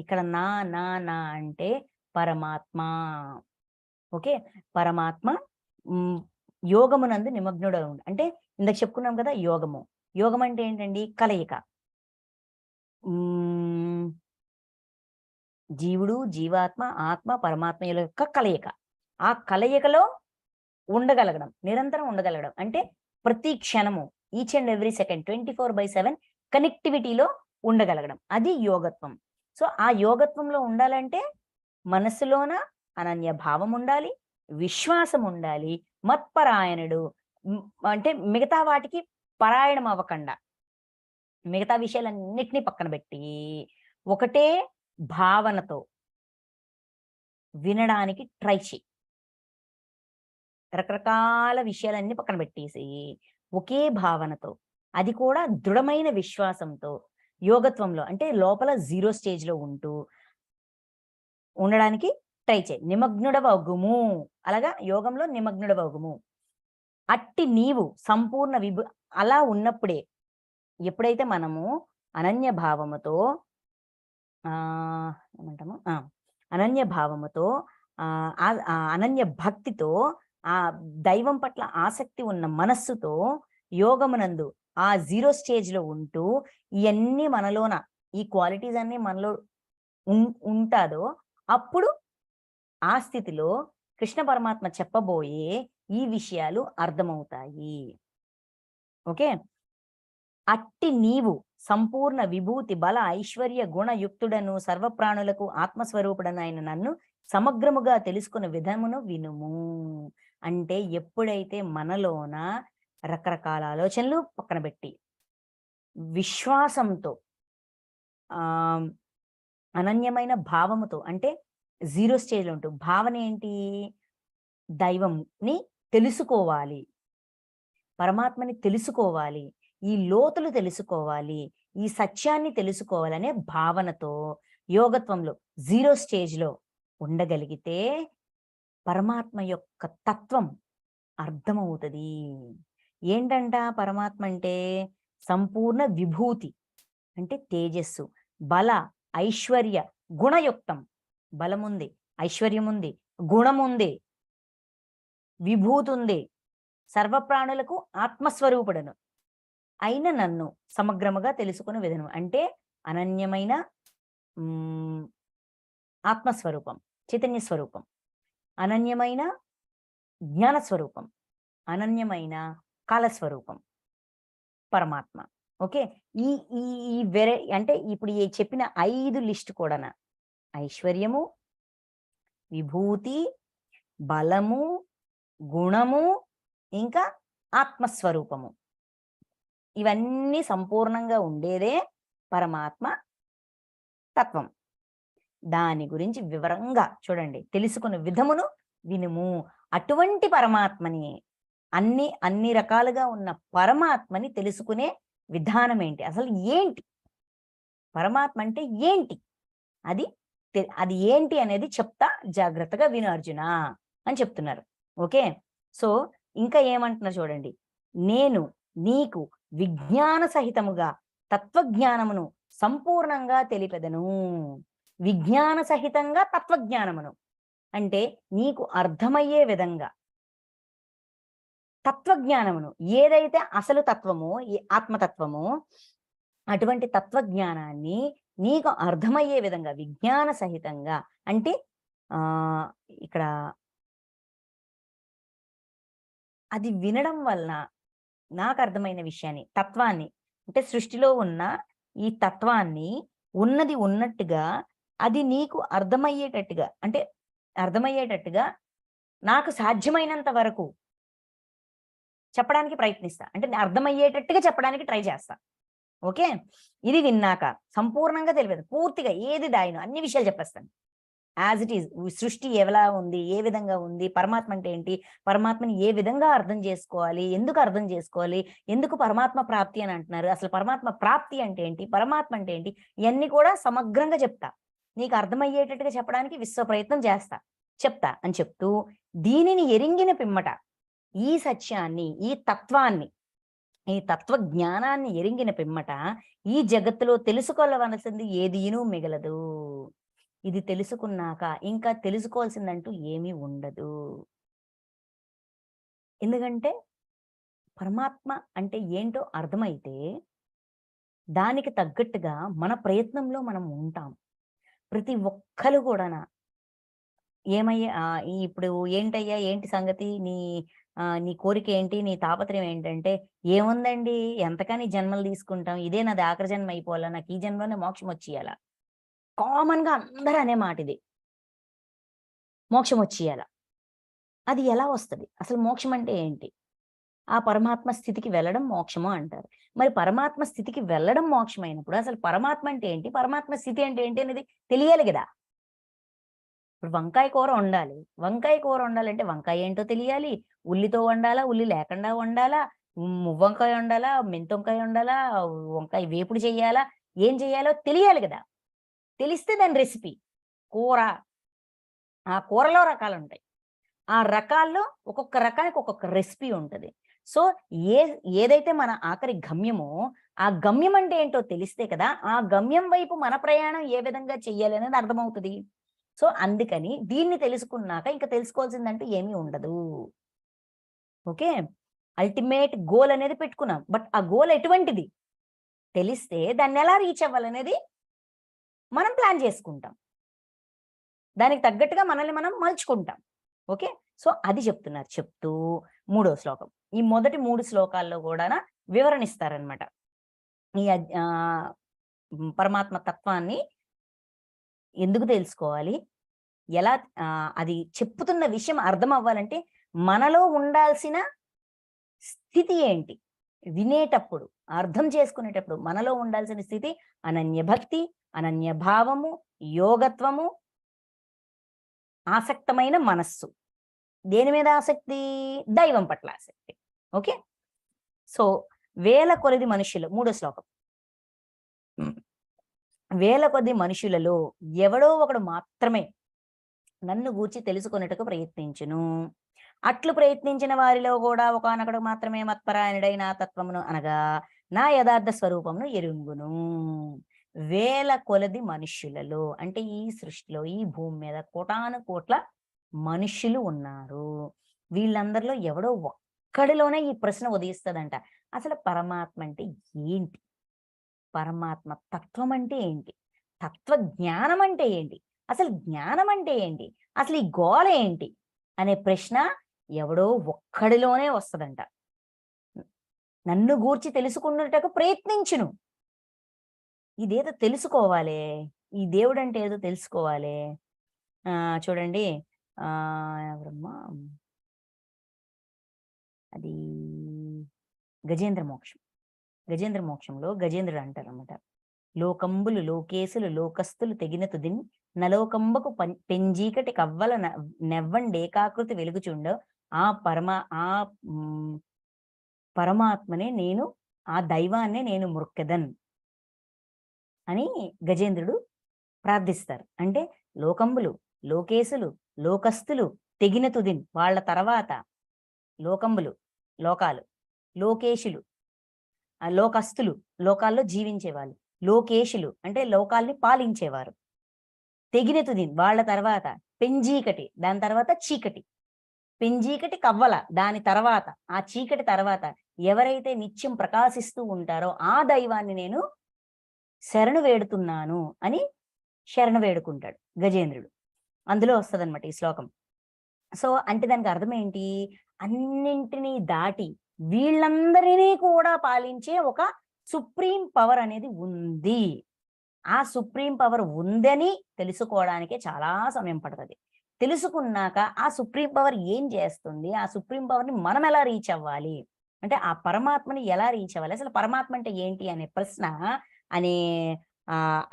ఇక్కడ నా నా నా అంటే పరమాత్మ. ఓకే, పరమాత్మ యోగమునందు నిమగ్నుడు అంటే ఇందాక చెప్పుకున్నాం కదా యోగము. యోగం అంటే ఏంటండి? కలయిక. జీవుడు, జీవాత్మ, ఆత్మ, పరమాత్మ యొక్క కలయిక. ఆ కలయికలో ఉండగలగడం, నిరంతరం ఉండగలగడం. అంటే ప్రతి క్షణము, ఈచ్ అండ్ ఎవ్రీ సెకండ్ 24/7 కనెక్టివిటీలో ఉండగలగడం. అది యోగత్వం. సో ఆ యోగత్వంలో ఉండాలంటే మనస్సులోన అనన్య భావం ఉండాలి, విశ్వాసం ఉండాలి, మత్పరాయణుడు అంటే మిగతా వాటికి పరాయణం అవ్వకుండా, మిగతా విషయాలన్నిటినీ పక్కన పెట్టి ఒకటే భావనతో వినడానికి ట్రై చేయి. రకరకాల విషయాలన్నీ పక్కన పెట్టేసి ఒకే భావనతో, అది కూడా దృఢమైన విశ్వాసంతో యోగత్వంలో అంటే లోపల 0 స్టేజ్లో ఉంటూ ఉండడానికి ట్రై చేయి. నిమగ్నుడవగుము. అలాగా యోగంలో నిమగ్నుడవగుము. అట్టి నీవు సంపూర్ణ అలా ఉన్నప్పుడే, ఎప్పుడైతే మనము అనన్య భావముతో ఏమంటాము అనన్య భావముతో అనన్య భక్తితో ఆ దైవం పట్ల ఆసక్తి ఉన్న మనస్సుతో యోగమునందు ఆ 0 స్టేజ్లో ఉంటూ ఇవన్నీ మనలోన, ఈ క్వాలిటీస్ అన్ని మనలో ఉంటాదో అప్పుడు ఆ స్థితిలో కృష్ణ పరమాత్మ చెప్పబోయే ఈ విషయాలు అర్థమవుతాయి. ఓకే, అట్టి నీవు సంపూర్ణ విభూతి బల ఐశ్వర్య గుణయుక్తుడను సర్వప్రాణులకు ఆత్మస్వరూపుడను అయిన నన్ను సమగ్రముగా తెలుసుకున్న విధమును వినుము. అంటే ఎప్పుడైతే మనలోన రకరకాల ఆలోచనలు పక్కన పెట్టి విశ్వాసంతో అనన్యమైన భావముతో అంటే 0 స్టేజ్లో ఉంటూ, భావన ఏంటి? దైవంని తెలుసుకోవాలి, పరమాత్మని తెలుసుకోవాలి, ఈ లోతులు తెలుసుకోవాలి, ఈ సత్యాన్ని తెలుసుకోవాలనే భావనతో యోగత్వంలో 0 స్టేజ్లో ఉండగలిగితే పరమాత్మ యొక్క తత్వం అర్థమవుతుంది. ఏంటంట పరమాత్మ అంటే? సంపూర్ణ విభూతి అంటే తేజస్సు, బల, ఐశ్వర్య, గుణయుక్తం. బలముంది, ఐశ్వర్యం ఉంది, గుణముంది, విభూతి ఉంది, సర్వప్రాణులకు ఆత్మస్వరూపుడను అయిన నన్ను సమగ్రముగా తెలుసుకునే విధానం. అంటే అనన్యమైన ఆత్మస్వరూపం, చైతన్య స్వరూపం, అనన్యమైన జ్ఞానస్వరూపం, అనన్యమైన కాలస్వరూపం పరమాత్మ. ఓకే, ఈ ఈ అంటే ఇప్పుడు ఈ చెప్పిన 5 లిస్ట్ కూడా ఐశ్వర్యము, విభూతి, బలము, గుణము, ఇంకా ఆత్మస్వరూపము, ఇవన్నీ సంపూర్ణంగా ఉండేదే పరమాత్మ తత్వం. దాని గురించి వివరంగా చూడండి, తెలుసుకున్న విధమును వినుము. అటువంటి పరమాత్మని, అన్ని రకాలుగా ఉన్న పరమాత్మని తెలుసుకునే విధానం ఏంటి, అసలు ఏంటి పరమాత్మ అంటే ఏంటి, అది ఏంటి అనేది చెప్తా, జాగ్రత్తగా విను అర్జున అని చెప్తున్నారు. ఓకే, సో ఇంకా ఏమంటున్నారు చూడండి. నేను నీకు విజ్ఞాన సహితముగా తత్వజ్ఞానమును సంపూర్ణంగా తెలిపెదను. విజ్ఞాన సహితంగా తత్వజ్ఞానమును. అంటే నీకు అర్థమయ్యే విధంగా తత్వజ్ఞానమును, ఏదైతే అసలు తత్వమో, ఆత్మతత్వమో అటువంటి తత్వజ్ఞానాన్ని నీకు అర్థమయ్యే విధంగా విజ్ఞాన సహితంగా, అంటే ఇక్కడ అది వినడం వలన నాకు అర్థమైన విషయాన్ని, తత్వాన్ని, అంటే సృష్టిలో ఉన్న ఈ తత్వాన్ని ఉన్నది ఉన్నట్టుగా అది నీకు అర్థమయ్యేటట్టుగా, అంటే అర్థమయ్యేటట్టుగా నాకు సాధ్యమైనంత వరకు చెప్పడానికి ప్రయత్నిస్తా. అంటే అర్థమయ్యేటట్టుగా చెప్పడానికి ట్రై చేస్తా. ఓకే. ఇది విన్నాక సంపూర్ణంగా తెలియదు. పూర్తిగా ఏది దాయనో అన్ని విషయాలు చెప్పేస్తాను. As it is. సృష్టి ఎలా ఉంది? ఏ విధంగా ఉంది? పరమాత్మ అంటే ఏంటి? పరమాత్మని ఏ విధంగా అర్థం చేసుకోవాలి? ఎందుకు అర్థం చేసుకోవాలి? ఎందుకు పరమాత్మ ప్రాప్తి అని అంటున్నారు? అసలు పరమాత్మ ప్రాప్తి అంటే ఏంటి? పరమాత్మ అంటే ఏంటి? ఇయన్నీ కూడా సమగ్రంగా చెప్తా. నీకు అర్థమయ్యేటట్టుగా చెప్పడానికి విశ్వ ప్రయత్నం చేస్తా. చెప్తా అని చెప్తూ, దీనిని ఎరింగిన పిమ్మట ఈ సత్యాన్ని, ఈ తత్వాన్ని, ఈ తత్వ జ్ఞానాన్ని ఎరింగిన పిమ్మట ఈ జగత్తులో తెలుసుకోవలసినది ఏదీనూ మిగలదు. ఇది తెలుసుకున్నాక ఇంకా తెలుసుకోవాల్సిందంటూ ఏమీ ఉండదు. ఎందుకంటే పరమాత్మ అంటే ఏంటో అర్థమైతే దానికి తగ్గట్టుగా మన ప్రయత్నంలో మనం ఉంటాం. ప్రతి ఒక్కరు కూడాన ఏమయ్యా ఇప్పుడు ఏంటయ్యా ఏంటి సంగతి? నీ కోరిక ఏంటి? నీ తాపత్రయం ఏంటంటే, ఏముందండి ఎంతకని జన్మలు తీసుకుంటాం. ఇదే నాది ఆఖరి జన్మ అయిపోవాలా. నాకు ఈ జన్మలోనే మోక్షం వచ్చేయాల. కామన్‌గా అందరూ అనే మాట ఇది. మోక్షం వచ్చేయాల. అది ఎలా వస్తది? అసలు మోక్షం అంటే ఏంటి? ఆ పరమాత్మ స్థితికి వెళ్ళడం మోక్షము అంటారు. మరి పరమాత్మ స్థితికి వెళ్ళడం మోక్షమైనప్పుడు అసలు పరమాత్మ అంటే ఏంటి? పరమాత్మ స్థితి అంటే ఏంటి అనేది తెలియాలి గదా! ఇప్పుడు వంకాయ కూర వండాలి. వంకాయ కూర వండాలంటే వంకాయ ఏంటో తెలియాలి. ఉల్లితో వండాలా? ఉల్లి లేకుండా వండాలా? మువ్వంకాయ వండాలా? మెంతొంకాయ వండాలా? వంకాయ వేపుడు చెయ్యాలా? ఏం చెయ్యాలో తెలియాలి గదా! తెలిస్తే దాని రెసిపీ. కూర. ఆ కూరలో రకాలుంటాయి. ఆ రకాల్లో ఒక్కొక్క రకానికి ఒక్కొక్క రెసిపీ ఉంటది. సో, ఏ ఏదైతే మన ఆఖరి గమ్యమో, ఆ గమ్యం అంటే ఏంటో తెలిస్తే కదా! ఆ గమ్యం వైపు మన ప్రయాణం ఏ విధంగా చెయ్యాలి అనేది అర్థమవుతది. సో, అందుకని దీన్ని తెలుసుకున్నాక ఇంక తెలుసుకోవాల్సిందంటూ ఏమీ ఉండదు. ఓకే. అల్టిమేట్ గోల్ అనేది పెట్టుకున్నాం. బట్ ఆ గోల్ ఎటువంటిది? తెలిస్తే దాన్నెలా రీచ్ అవ్వాలనేది మనం ప్లాన్ చేసుకుంటాం. దానికి తగ్గట్టుగా మనల్ని మనం మలుచుకుంటాం. ఓకే. సో, అది చెప్తున్నారు. చెప్తూ మూడో శ్లోకం. ఈ మొదటి 3 శ్లోకాల్లో గూడాన వివరణ ఇస్తారనమాట. ఈ పరమాత్మ తత్వాన్ని ఎందుకు తెలుసుకోవాలి? ఎలా అది చెప్పుతున్న విషయం అర్థం అవ్వాలంటే మనలో ఉండాల్సిన స్థితి ఏంటి? వినేటప్పుడు, అర్థం చేసుకునేటప్పుడు మనలో ఉండాల్సిన స్థితి అనన్య భక్తి, అనన్య భావము, యోగత్వము, ఆసక్తమైన మనస్సు. దేని మీద ఆసక్తి? దైవం పట్ల ఆసక్తి. ఓకే. సో, వేల కొలది మనుషులు మూడో శ్లోకం. వేల కొద్ది మనుషులలో ఎవడో ఒకడు మాత్రమే నన్ను గూర్చి తెలుసుకొనుటకు ప్రయత్నించును. అట్లు ప్రయత్నించిన వారిలో కూడా ఒకానొకడు మాత్రమే మత్పరాయణుడై నా తత్వమును అనగా నా యథార్థ స్వరూపమును ఎరుంగును. వేల కొలది మనుష్యులలో, అంటే ఈ సృష్టిలో, ఈ భూమి మీద కోటాను కోట్ల మనుష్యులు ఉన్నారు. వీళ్ళందరిలో ఎవడో ఒక్కడిలోనే ఈ ప్రశ్న ఉదయిస్తదంట. అసలు పరమాత్మ అంటే ఏంటి? పరమాత్మ తత్వం అంటే ఏంటి? తత్వ జ్ఞానం అంటే ఏంటి? అసలు జ్ఞానం అంటే ఏంటి? అసలు ఈ గోల ఏంటి? అనే ప్రశ్న ఎవడో ఒక్కడిలోనే వస్తదంట. నన్ను గూర్చి తెలుసుకున్నటకు ప్రయత్నించును. ఇదేదో తెలుసుకోవాలే. ఈ దేవుడంటే ఏదో తెలుసుకోవాలే. చూడండి ఎవరమ్మా అది గజేంద్ర మోక్షం. గజేంద్ర మోక్షంలో గజేంద్రుడు అంటారన్నమాట. లోకంబులు లోకేశులు లోకస్తులు తెగిన తుదిన్ నలోకంబకు పెంజీకటి కవ్వల నెవ్వండేకాకృతి వెలుగుచుండో ఆ పరమాత్మనే నేను, ఆ దైవాన్నే నేను మృక్కెదన్ అని గజేంద్రుడు ప్రార్థిస్తారు. అంటే లోకంబులు, లోకేశులు, లోకస్తులు తెగిన తుదిన్, వాళ్ళ తర్వాత లోకంబులు లోకాలు, లోకేశులు లోకస్తులు లోకాల్లో జీవించేవాళ్ళు, లోకేశులు అంటే లోకాల్ని పాలించేవారు. తెగిన తుది వాళ్ళ తర్వాత పెంజీకటి, దాని తర్వాత చీకటి. పెంజీకటి కవ్వల, దాని తర్వాత ఆ చీకటి తర్వాత ఎవరైతే నిత్యం ప్రకాశిస్తూ ఉంటారో ఆ దైవాన్ని నేను శరణు వేడుతున్నాను అని శరణు వేడుకుంటాడు గజేంద్రుడు. అందులో వస్తదనమాట ఈ శ్లోకం. సో, అంటే దానికి అర్థం ఏంటి? అన్నింటిని దాటి వీళ్ళందరినీ కూడా పాలించే ఒక సుప్రీం పవర్ అనేది ఉంది. ఆ సుప్రీం పవర్ ఉందని తెలుసుకోవడానికే చాలా సమయం పడతది. తెలుసుకున్నాక ఆ సుప్రీం పవర్ ఏం చేస్తుంది? ఆ సుప్రీం పవర్‌ని మనం ఎలా రీచ్ అవ్వాలి? అంటే ఆ పరమాత్మని ఎలా రీచ్ అవ్వాలి? అసలు పరమాత్మ అంటే ఏంటి అనే ప్రశ్న అనే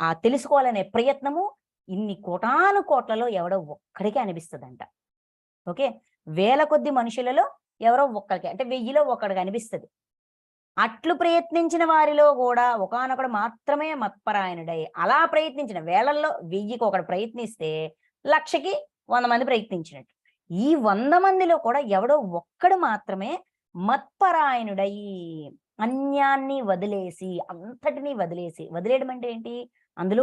ఆ తెలుసుకోవాలనే ప్రయత్నము ఇన్ని కోటాను కోట్లలో ఎవడో ఒక్కడికే అనిపిస్తదంట. ఓకే. వేల కొద్ది మనుషులలో ఎవరో ఒక్కళ్ళకి అంటే 1000లో ఒకడికి అనిపిస్తది. అట్లు ప్రయత్నించిన వారిలో గూడా ఒకానొకడు మాత్రమే మత్పరాయణుడై, అలా ప్రయత్నించిన వేలల్లో 1000కి ఒకడు ప్రయత్నిస్తే 1,00,000కి 100 మంది ప్రయత్నించినట్టు. ఈ 100 మందిలో కూడా ఎవడో ఒక్కడు మాత్రమే మత్పరాయణుడై, అన్యాన్ని వదిలేసి, అంతటిని వదిలేసి, వదిలేయడం అంటే ఏంటి? అందులో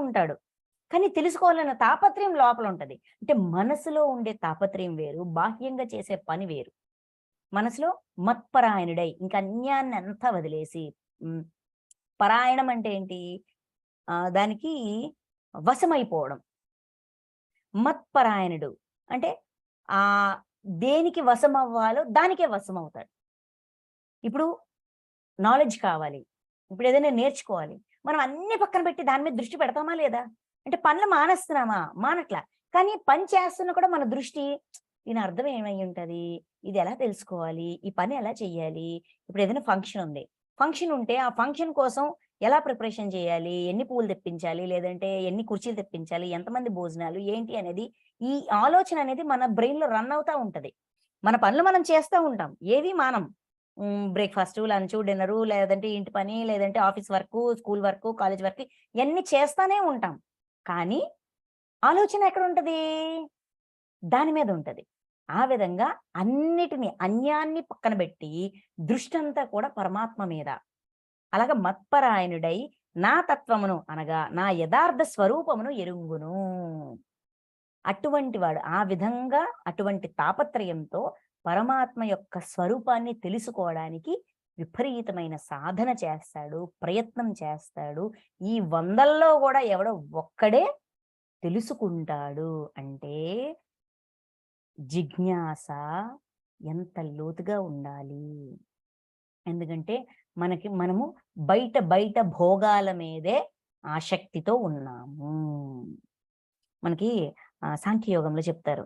ఉంటాడు. కానీ తెలుసుకోవాలన్న తాపత్రయం లోపల ఉంటది. అంటే మనసులో ఉండే తాపత్రయం వేరు, బాహ్యంగా చేసే పని వేరు. మనసులో మత్పరాయణుడై ఇంక అన్యాన్నంతా వదిలేసి హ్మ్. పరాయణం అంటే ఏంటి? దానికి వశమైపోవడం. మత్పరాయణుడు అంటే ఆహ్, దేనికి వశమవ్వాలో దానికే వశమవుతాడు. ఇప్పుడు నాలెడ్జ్ కావాలి. ఇప్పుడేదైనా నేర్చుకోవాలి. మనం అన్నీ పక్కన పెట్టి దాని మీద దృష్టి పెడతామా లేదా? అంటే పనులు మానేస్తున్నామా? మానట్లా. కానీ పని చేస్తున్నా కూడా మన దృష్టి దీని అర్థం ఏమయ్యుంటది? ఇది ఎలా తెలుసుకోవాలి? ఈ పని ఎలా చెయ్యాలి? ఇప్పుడేదైనా ఫంక్షన్ ఉంది. ఫంక్షన్ ఉంటే ఆ ఫంక్షన్ కోసం ఎలా ప్రిపరేషన్ చేయాలి? ఎన్ని పువ్వులు తెప్పించాలి? లేదంటే ఎన్ని కుర్చీలు తెప్పించాలి? ఎంతమంది భోజనాలు? ఏంటి అనేది ఈ ఆలోచన అనేది మన బ్రెయిన్‌లో రన్ అవుతా ఉంటది. మన పనులు మనం చేస్తా ఉంటాం. ఏవి మానం. బ్రేక్‌ఫాస్టు, లంచు, డిన్నరు లేదంటే ఇంటి పని, లేదంటే office work, school work, college work ఇయన్నీ చేస్తానే ఉంటాం. కానీ ఆలోచన ఎక్కడుంటది? దాని మీద ఉంటది. ఆ విధంగా అన్నిటిని అన్యాన్ని పక్కన బెట్టి దృష్టంతా కూడా పరమాత్మ మీద. అలాగ మత్పరాయణుడై నా తత్వమును అనగా నా యథార్థ స్వరూపమును ఎరుంగును. అటువంటి వాడు ఆ విధంగా అటువంటి తాపత్రయంతో పరమాత్మ యొక్క స్వరూపాన్ని తెలుసుకోవడానికి విపరీతమైన సాధన చేస్తాడు, ప్రయత్నం చేస్తాడు. ఈ వందల్లో గూడా ఎవడో ఒక్కడే తెలుసుకుంటాడు. అంటే జిజ్ఞాస ఎంత లోతుగా ఉండాలి. ఎందుకంటే మనము బయట బయట భోగాల మీదే ఆసక్తితో ఉన్నాము. మనకి సాంఖ్యయోగంలో చెప్తారు.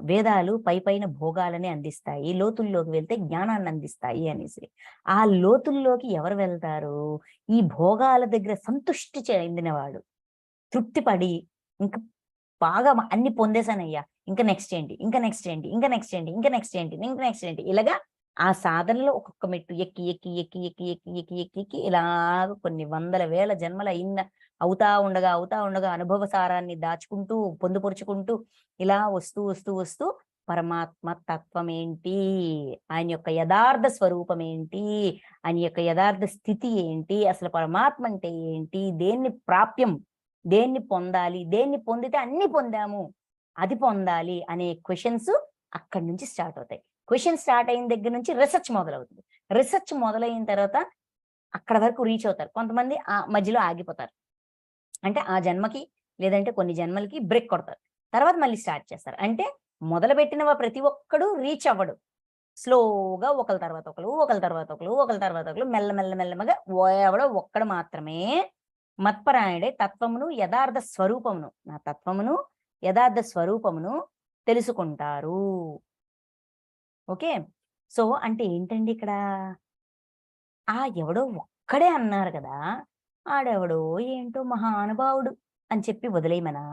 వేదాలు పైపైన భోగాలనే అందిస్తాయి. లోతుల్లోకి వెళ్తే జ్ఞానాన్ని అందిస్తాయి అనేసి. ఆ లోతుల్లోకి ఎవరు వెళ్తారు? ఈ భోగాల దగ్గర సంతుష్టి చెందినవాడు. తృప్తి పడి ఇంక బాగా అన్ని పొందేసానయ్యా. ఇంక నెక్స్ట్ ఏంటి? ఇంక నెక్స్ట్ ఏంటి? ఇంక నెక్స్ట్ ఏంటి? ఇంక నెక్స్ట్ ఏంటి? ఇంక నెక్స్ట్ ఏంటి? ఇలాగా ఆ సాధనలో ఒక్కొక్క మెట్టు ఎక్కి, ఎక్కి, ఎక్కి, ఎక్కి, ఎక్కి, ఎక్కి, ఎక్కి, ఎక్కి ఇలాగ కొన్ని వందల వేల జన్మల అవుతా ఉండగా అనుభవ సారాన్ని దాచుకుంటూ, పొందుపరుచుకుంటూ ఇలా వస్తూ, వస్తూ, వస్తూ పరమాత్మ తత్వమేంటి? ఆయన యొక్క యథార్థ స్వరూపమేంటి? ఆయన యొక్క యథార్థ స్థితి ఏంటి? అసలు పరమాత్మ అంటే ఏంటి? దేన్ని ప్రాప్యం? దేన్ని పొందాలి? దేన్ని పొందితే అన్నీ పొందాము. అది పొందాలి అనే క్వెషన్స్ అక్కడి నుంచి స్టార్ట్ అవుతాయి. క్వెషన్ స్టార్ట్ అయిన దగ్గర నుంచి రిసర్చ్ మొదలవుతుంది. రిసర్చ్ మొదలైన తర్వాత అక్కడ వరకు రీచ్ అవుతారు. కొంతమంది మధ్యలో ఆగిపోతారు. అంటే ఆ జన్మకి లేదంటే కొన్ని జన్మలకి బ్రేక్ కొడతారు. తర్వాత మళ్ళీ స్టార్ట్ చేస్తారు. అంటే మొదలుపెట్టిన ప్రతి ఒక్కడు రీచ్ అవ్వడు. స్లోగా ఒకళ్ళ తర్వాత ఒకళ్ళు, ఒకళ్ళ తర్వాత ఒకళ్ళు, ఒకళ్ళ తర్వాత ఒకళ్ళు మెల్లమెల్లగా ఎవడో ఒక్కడు మాత్రమే మత్పరాయణుడై తత్వమును, యథార్థ స్వరూపమును, నా తత్వమును, యథార్థ స్వరూపమును తెలుసుకుంటారు. ఓకే. సో, అంటే ఏంటండి ఇక్కడ? ఎవడో ఒక్కడే అన్నారు కదా! ఆడెవడో ఏంటో మహానుభావుడు అని చెప్పి వదిలేయమనా?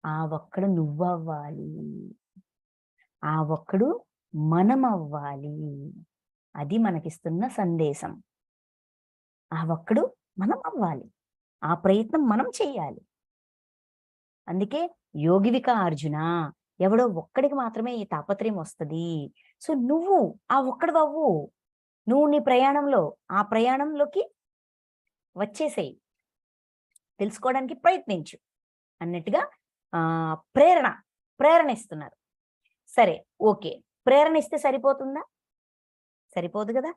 ఆ ఒక్కడు నువ్వవ్వాలి. ఆ ఒక్కడు మనమవ్వాలి. అది మనకిస్తున్న సందేశం. ఆ ఒక్కడు మనమవ్వాలి. ఆ ప్రయత్నం మనం చెయ్యాలి. అందుకే యోగివిక అర్జున. ఎవడో ఒక్కడికి మాత్రమే ఈ తాపత్రయం వస్తది. సో, నువ్వు ఆ ఒక్కడివవ్వు. నువ్వు నీ ప్రయాణంలో ఆ ప్రయాణంలోకి వచ్చేసేయి, తెలుసుకోవడానికి ప్రయత్నించు అన్నట్టుగా ప్రేరణ ప్రేరణ ఇస్తున్నారు. సరే, ఓకే, ప్రేరణ ఇస్తే సరిపోతుందా? సరిపోదు కదా,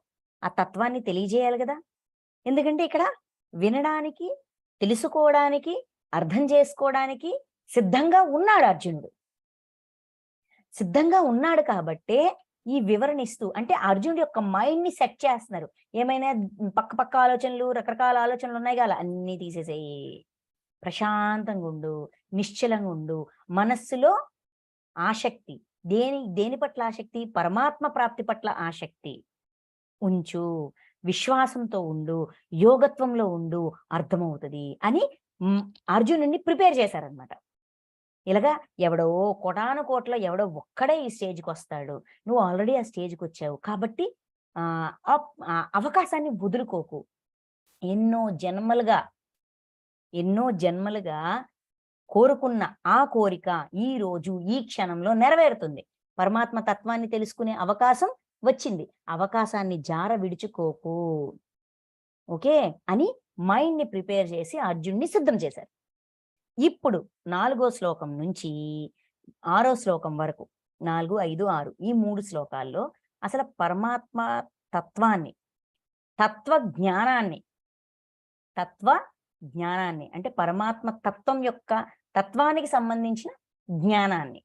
ఆ తత్వాన్ని తెలియజేయాలి కదా. ఎందుకంటే ఇక్కడ వినడానికి, తెలుసుకోవడానికి, అర్థం చేసుకోవడానికి సిద్ధంగా ఉన్నాడు అర్జునుడు. సిద్ధంగా ఉన్నాడు కాబట్టే ఈ వివరణ ఇస్తూ, అంటే అర్జునుడి యొక్క మైండ్ ని సెట్ చేస్తున్నారు. ఏమైనా పక్క పక్క ఆలోచనలు, రకరకాల ఆలోచనలు ఉన్నాయి కదా, అన్నీ తీసేసేయి, ప్రశాంతంగా ఉండు, నిశ్చలంగా ఉండు, మనస్సులో ఆసక్తి, దేని పట్ల ఆసక్తి? పరమాత్మ ప్రాప్తి పట్ల ఆసక్తి ఉంచు, విశ్వాసంతో ఉండు, యోగత్వంలో ఉండు, అర్థమవుతుంది అని అర్జునుడిని ప్రిపేర్ చేశారనమాట. ఇలాగా ఎవడో కోటాను కోట్ల ఎవడో ఒక్కడే ఈ స్టేజ్కి వస్తాడు, నువ్వు ఆల్రెడీ ఆ స్టేజ్కి వచ్చావు కాబట్టి అవకాశాన్ని వదులుకోకు. ఎన్నో జన్మలుగా కోరుకున్న ఆ కోరిక ఈ రోజు ఈ క్షణంలో నెరవేరుతుంది. పరమాత్మ తత్వాన్ని తెలుసుకునే అవకాశం వచ్చింది, అవకాశాన్ని జార విడుచుకోకు, ఓకే అని మైండ్ ని ప్రిపేర్ చేసి అర్జున్ని సిద్ధం చేశారు. ఇప్పుడు 4వ శ్లోకం నుంచి 6వ శ్లోకం వరకు, 4, 5, 6 ఈ 3 శ్లోకాల్లో అసలు పరమాత్మ తత్వాన్ని, తత్వ జ్ఞానాన్ని అంటే పరమాత్మ తత్వం యొక్క తత్వానికి సంబంధించిన జ్ఞానాన్ని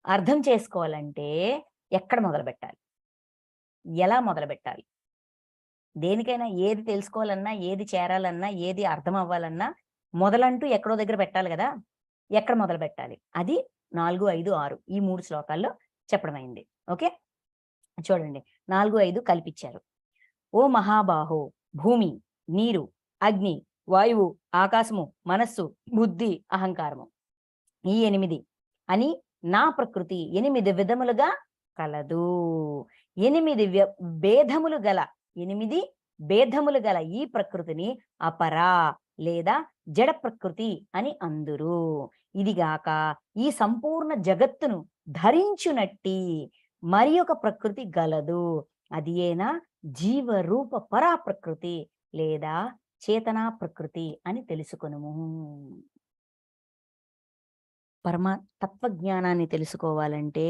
అర్థం చేసుకోవాలంటే ఎక్కడ మొదలు పెట్టాలి, ఎలా మొదలు పెట్టాలి? దేనికైనా ఏది తెలుసుకోవాలన్నా, ఏది చేరాలన్నా, ఏది అర్థం అవ్వాలన్నా మొదలంటూ ఎక్కడో దగ్గర పెట్టాలి కదా. ఎక్కడ మొదలు పెట్టాలి? అది 4, 5, 6 ఈ 3 శ్లోకాల్లో చెప్పడమైంది. ఓకే, చూడండి, 4, 5 కల్పించారు. ఓ మహాబాహో, భూమి, నీరు, అగ్ని, వాయువు, ఆకాశము, మనస్సు, బుద్ధి, అహంకారము ఈ 8 అని నా ప్రకృతి 8 విధములుగా కలదు. 8 భేదములు గల ఈ ప్రకృతిని అపరా లేదా జడ ప్రకృతి అని అందురు. ఇదిగాక ఈ సంపూర్ణ జగత్తును ధరించునట్టి మరి ఒక ప్రకృతి గలదు, అది ఏనా జీవరూప పరా ప్రకృతి లేదా చేతనా ప్రకృతి అని తెలుసుకొనుము. తత్వజ్ఞానాన్ని తెలుసుకోవాలంటే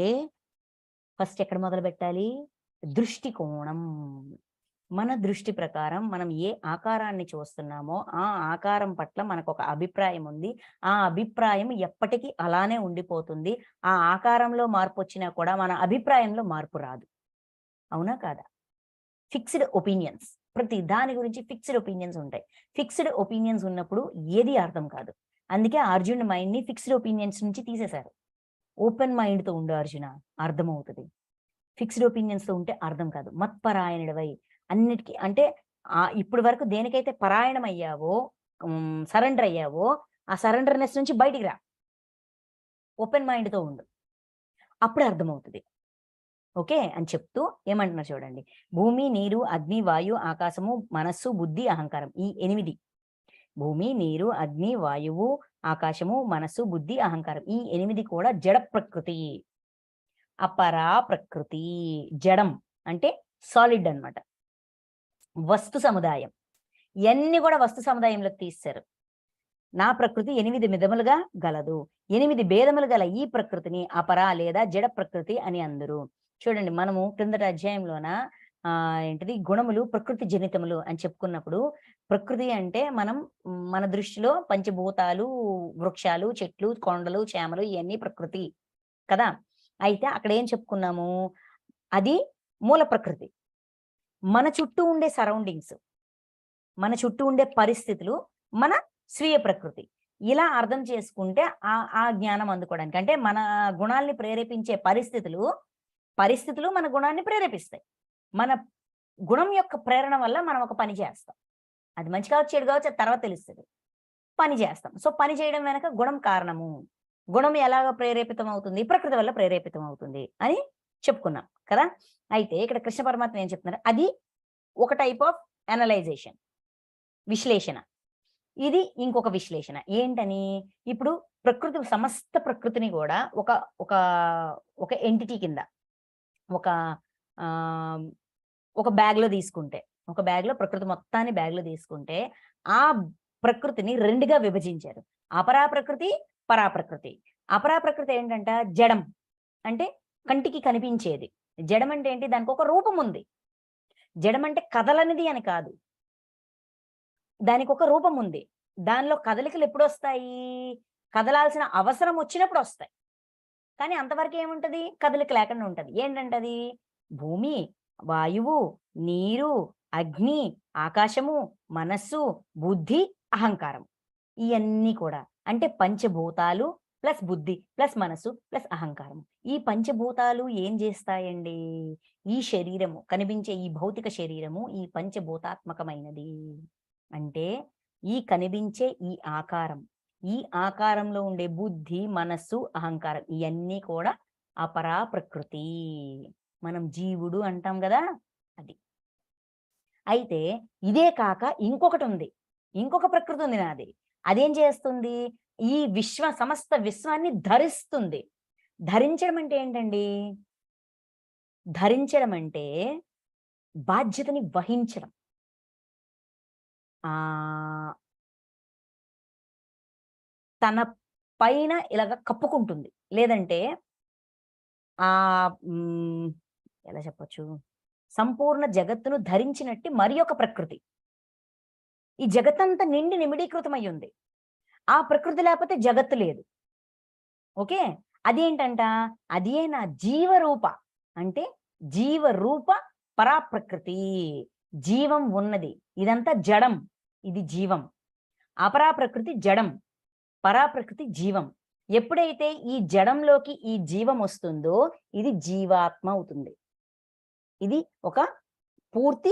ఫస్ట్ ఎక్కడ మొదలు పెట్టాలి? దృష్టికోణం. మన దృష్టి ప్రకారం మనం ఏ ఆకారాన్ని చూస్తున్నామో ఆ ఆకారం పట్ల మనకు ఒక అభిప్రాయం ఉంది. ఆ అభిప్రాయం ఎప్పటికీ అలానే ఉండిపోతుంది. ఆ ఆకారంలో మార్పు వచ్చినా కూడా మన అభిప్రాయంలో మార్పు రాదు. అవునా కాదా? ఫిక్స్డ్ ఒపీనియన్స్, ప్రతి దాని గురించి ఫిక్స్డ్ ఒపీనియన్స్ ఉంటాయి. ఫిక్స్డ్ ఒపీనియన్స్ ఉన్నప్పుడు ఏది అర్థం కాదు. అందుకే అర్జున్ మైండ్ ని ఫిక్స్డ్ ఒపీనియన్స్ నుంచి తీసేశారు. ఓపెన్ మైండ్ తో ఉండు అర్జున, అర్థమవుతుంది. ఫిక్స్డ్ ఒపీనియన్స్ తో ఉంటే అర్థం కాదు. మత్పరాయణుడివై అన్నిటికీ, అంటే ఇప్పటి వరకు దేనికైతే పరాయణం అయ్యావో, సరెండర్ అయ్యావో, ఆ సరెండర్నెస్ నుంచి బయటికి రా. ఓపెన్ మైండ్ తో ఉండు, అప్పుడే అర్థమవుతుంది. ఓకే అని చెప్తూ ఏమంటున్నారు చూడండి. భూమి, నీరు, అగ్ని, వాయు, ఆకాశము, మనస్సు, బుద్ధి, అహంకారం ఈ 8. భూమి, నీరు, అగ్ని, వాయువు, ఆకాశము, మనస్సు, బుద్ధి, అహంకారం ఈ 8 కూడా జడ ప్రకృతి. అపరా ప్రకృతి, జడం అంటే సాలిడ్ అన్నమాట, వస్తు సముదాయం. ఇవన్నీ కూడా వస్తు సముదాయంలోకి తీశారు. నా ప్రకృతి 8 విధములుగా గలదు, 8 భేదములు గల ఈ ప్రకృతిని అపరా లేదా జడ ప్రకృతి అని అందరు. చూడండి, మనము క్రిందటి అధ్యాయంలోన ఏంటిది గుణములు ప్రకృతి జనితములు అని చెప్పుకున్నప్పుడు, ప్రకృతి అంటే మన దృష్టిలో పంచభూతాలు, వృక్షాలు, చెట్లు, కొండలు, చేమలు ఇవన్నీ ప్రకృతి కదా. అయితే అక్కడ ఏం చెప్పుకున్నాము? అది మూల ప్రకృతి. మన చుట్టూ ఉండే సరౌండింగ్స్, మన చుట్టూ ఉండే పరిస్థితులు మన స్వీయ ప్రకృతి. ఇలా అర్థం చేసుకుంటే ఆ జ్ఞానం అందుకోవడానికి, అంటే మన గుణాల్ని ప్రేరేపించే పరిస్థితులు మన గుణాన్ని ప్రేరేపిస్తాయి. మన గుణం యొక్క ప్రేరణ వల్ల మనం ఒక పని చేస్తాం. అది మంచి కావచ్చు, చెడు కావచ్చు, అది తర్వాత తెలుస్తుంది. పని చేస్తాం. సో పని చేయడం వెనక గుణం కారణము. గుణం ఎలాగ ప్రేరేపితం అవుతుంది? ప్రకృతి వల్ల ప్రేరేపితం అవుతుంది అని చెప్పుకున్నాం కదా. అయితే ఇక్కడ కృష్ణ పరమాత్మ ఏం చెప్తున్నారు? అది ఒక టైప్ ఆఫ్ అనలైజేషన్, విశ్లేషణ. ఇది ఇంకొక విశ్లేషణ. ఏంటని? ఇప్పుడు సమస్త ప్రకృతిని కూడా ఒక ఎంటిటీ కింద, ఒక బ్యాగ్ లో తీసుకుంటే, ఒక బ్యాగ్‌లో ప్రకృతి మొత్తాన్ని బ్యాగ్‌లో తీసుకుంటే, ఆ ప్రకృతిని 2గా విభజించారు. అపరా ప్రకృతి, పరా ప్రకృతి. అపరా ప్రకృతి ఏంటంట జడం. అంటే కంటికి కనిపించేది. జడం అంటే ఏంటి? దానికొక రూపం ఉంది. జడం అంటే కదలనిది అని కాదు. దానికొక రూపం ఉంది. దానిలో కదలికలు ఎప్పుడొస్తాయి? కదలాల్సిన అవసరం వచ్చినప్పుడొస్తాయి. కానీ అంతవరకు ఏముంటది? కదలిక లేకుండా ఉంటది. ఏంటంటది? భూమి, వాయువు, నీరు, అగ్ని, ఆకాశము, మనస్సు, బుద్ధి, అహంకారం. ఇయన్నీ కూడా. అంటే పంచభూతాలు ప్లస్ బుద్ధి ప్లస్ మనస్సు ప్లస్ అహంకారం. ఈ పంచభూతాలు ఏం జేస్తాయండి? ఈ శరీరము కనిపించే ఈ భౌతిక శరీరము ఈ పంచభూతాత్మకమైనది. అంటే ఈ కనిపించే ఈ ఆకారం, ఈ ఆకారంలో ఉండే బుద్ధి, మనస్సు, అహంకారం ఇయన్నీ కూడా అపరా ప్రకృతి. మనం జీవుడు అంటాం గదా! అది. అయితే ఇదే కాక ఇంకొకటుంది. ఇంకొక ప్రకృతి ఉంది నాది. అదేం చేస్తుంది? ఈ సమస్త విశ్వాన్ని ధరిస్తుంది. ధరించడం అంటే ఏంటండి? ధరించడం అంటే బాధ్యతని వహించడం. ఆహ్, తన పైన ఇలాగ కప్పుకుంటుంది. లేదంటే హ్మ్. ఎలా చెప్పొచ్చు? సంపూర్ణ జగత్తును ధరించినట్టి మరి ఒక ప్రకృతి. ఈ జగత్తంతా నిండి నిమిడీకృతమయ్యుంది. ఆ ప్రకృతి లేపోతే జగత్తు లేదు. ఓకే. అదేంటంట? అదే నా జీవరూప. అంటే జీవరూప పరాప్రకృతి. జీవం ఉన్నది. ఇదంతా జడం. ఇది జీవం. అపరాప్రకృతి జడం. పరాప్రకృతి జీవం. ఎప్పుడైతే ఈ జడంలోకి ఈ జీవం వస్తుందో ఇది జీవాత్మ అవుతుంది. ఇది ఒక పూర్తి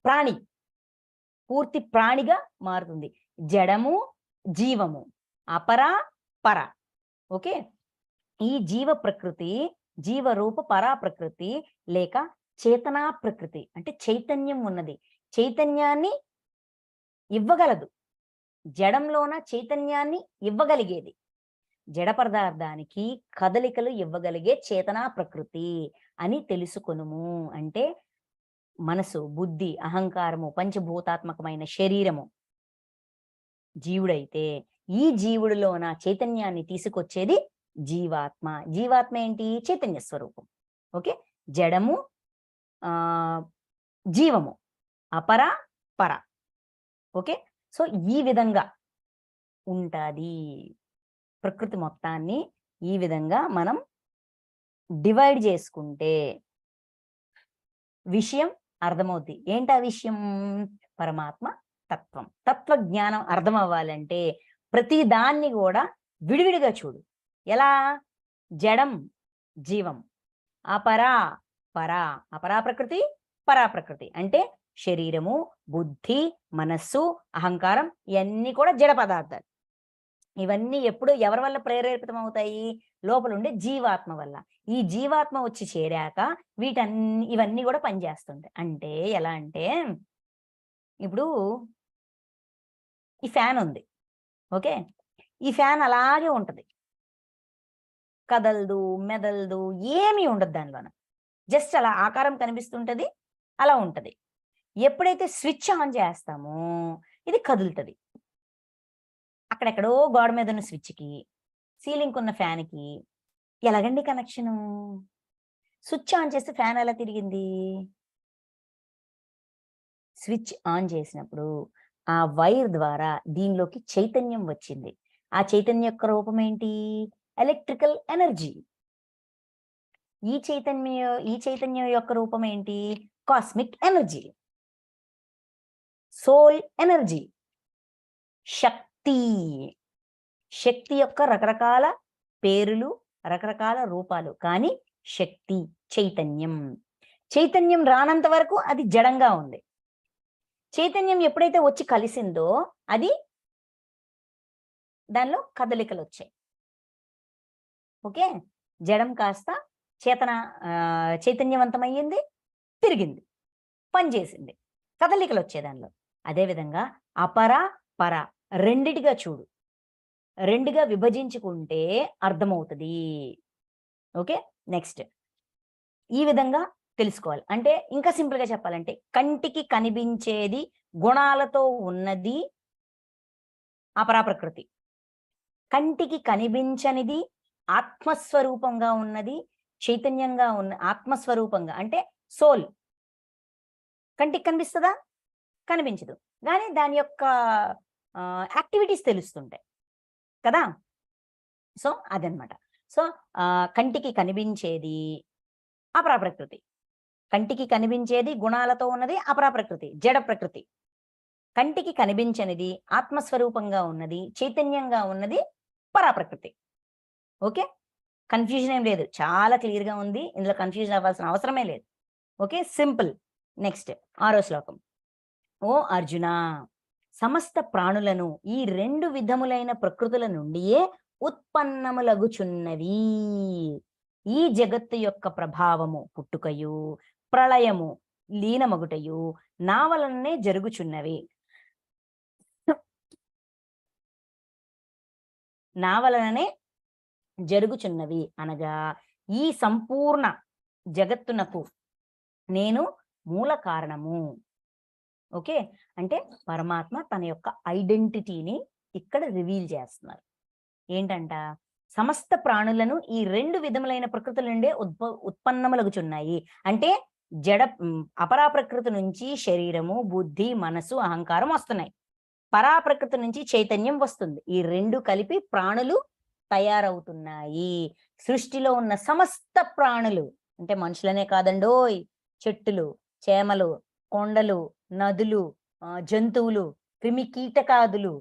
ప్రాణి. పూర్తి ప్రాణిగా మారుతుంది. జడము, జీవము. అపరా, పర. ఓకే. ఈ జీవ ప్రకృతి, జీవరూప పరా ప్రకృతి లేక చేతనా ప్రకృతి అంటే చైతన్యం ఉన్నది. చైతన్యాన్ని ఇవ్వగలదు. జడంలోన చైతన్యాన్ని ఇవ్వగలిగేది. జడ పదార్థానికి కదలికలు ఇవ్వగలిగే చేతనా ప్రకృతి అని తెలుసుకొనుము. అంటే మనసు, బుద్ధి, అహంకారము, పంచభూతాత్మకమైన శరీరము జీవుడైతే, ఈ జీవుడిలోన చైతన్యాన్ని తీసుకొచ్చేది జీవాత్మ. జీవాత్మ ఏంటి? చైతన్య స్వరూపం. ఓకే. జడము, ఆహ్, జీవము. అపర, పర. ఓకే. సో, ఈ విధంగా ఉంటాది. ప్రకృతి మొత్తాన్ని ఈ విధంగా మనం డివైడ్ చేసుకుంటే విషయం అర్థమవుద్ది. ఏంటా విషయం? పరమాత్మ తత్వం. తత్వ జ్ఞానం అర్థమవ్వాలంటే ప్రతి దాన్ని గూడా విడివిడిగా చూడు. ఎలా? జడం, జీవం. అపరా, పరా. అపరా ప్రకృతి, పరా ప్రకృతి. అంటే శరీరము, బుద్ధి, మనస్సు, అహంకారం ఇయన్నీ కూడా జడ పదార్థాలు. ఇవన్నీ ఎప్పుడు ఎవరి వల్ల ప్రేరేపితమవుతాయి? లోపలుండే జీవాత్మ వల్ల. ఈ జీవాత్మ వచ్చి చేరాక ఇవన్నీ గూడా పనిచేస్తుంటాయి. అంటే ఎలా అంటే, ఇప్పుడు ఈ ఫ్యానుంది. ఓకే. ఈ ఫ్యాన్ అలాగే ఉంటది. కదలదు, మెదలదు ఏమీ ఉండదు దానిలోన. జస్ట్ అలా ఆకారం కనిపిస్తుంటది. అలా ఉంటది. ఎప్పుడైతే స్విచ్ ఆన్ చేస్తామో ఇది కదులుతది. అక్కడెక్కడో గోడ మీదున్న స్విచ్‌కి, సీలింగ్‌కున్న ఫ్యాన్‌కి ఎలాగండి కనెక్షను? స్విచ్ ఆన్ చేస్తే ఫ్యాన్ ఎలా తిరిగింది? స్విచ్ ఆన్ చేసినప్పుడు ఆ వైర్ ద్వారా దీనిలోకి చైతన్యం వచ్చింది. ఆ చైతన్యం యొక్క రూపం ఏంటి? Electrical energy. ఈ చైతన్యం యొక్క రూపం ఏంటి? Cosmic energy. Soul energy. శక్తి. శక్తి యొక్క రకరకాల పేరులు, రకరకాల రూపాలు. కానీ శక్తి, చైతన్యం. చైతన్యం రానంత వరకు అది జడంగా ఉంది. చైతన్యం ఎప్పుడైతే వచ్చి కలిసిందో అది దానిలో కదలికలొచ్చాయి. ఓకే. జడం కాస్త చైతన్యవంతమయ్యింది, తిరిగింది, పనిచేసింది. కదలికలొచ్చాయి దానిలో. అదే విధంగా అపర, పర రెండిటిగా చూడు. 2గా విభజించుకుంటే అర్థమవుతది. ఓకే. నెక్స్ట్ ఈ విధంగా తెలుసుకోవాలి. అంటే ఇంకా సింపుల్ గా చెప్పాలంటే కంటికి కనిపించేది గుణాలతో ఉన్నది అపరాప్రకృతి. కంటికి కనిపించనిది ఆత్మస్వరూపంగా ఉన్నది, చైతన్యంగా ఉన్న ఆత్మస్వరూపంగా అంటే సోల్. కంటికి కనిపిస్తదా? కనిపించదు. గానీ దాని యొక్క యాక్టివిటీస్ తెలుస్తుంటాయి కదా! సో, అదనమాట. సో, కంటికి కనిపించేది అపరాప్రకృతి. కంటికి కనిపించేది గుణాలతో ఉన్నది అపరాప్రకృతి, జడ ప్రకృతి. కంటికి కనిపించనిది ఆత్మస్వరూపంగా ఉన్నది, చైతన్యంగా ఉన్నది పరాప్రకృతి. ఓకే. కన్‌ఫ్యూజన్ ఏం లేదు. చాలా క్లియర్‌గా ఉంది. ఇందులో కన్‌ఫ్యూజన్ అవ్వాల్సిన అవసరమే లేదు. ఓకే. సింపుల్. నెక్స్ట్ 6వ శ్లోకం. ఓ అర్జునా! సమస్త ప్రాణులను ఈ 2 విధములైన ప్రకృతుల నుండియే ఉత్పన్నములగుచున్నవి. ఈ జగత్తు యొక్క ప్రభావము పుట్టుకయు, ప్రళయము లీనమగుటయు నా వలననే జరుగుచున్నవి. నా వలననే జరుగుచున్నవి అనగా ఈ సంపూర్ణ జగత్తునకు నేను మూల కారణము. ఓకే. అంటే పరమాత్మ తన యొక్క ఐడెంటిటీని ఇక్కడ రివీల్ చేస్తున్నారు. ఏంటంట? సమస్త ప్రాణులను ఈ 2 విధములైన ప్రకృతుల నుండే ఉత్పన్నములగుచున్నాయి. అంటే అపరాప్రకృతి నుంచి శరీరము, బుద్ధి, మనసు, అహంకారం వస్తున్నాయి. పరాప్రకృతి నుంచి చైతన్యం వస్తుంది. ఈ 2 కలిపి ప్రాణులు తయారవుతున్నాయి. సృష్టిలో ఉన్న సమస్త ప్రాణులు అంటే మనుషులనే కాదండోయ్! చెట్టులు, చేమలు, కొండలు, నదులు, జంతువులు, క్రిమి కీటకాదులు,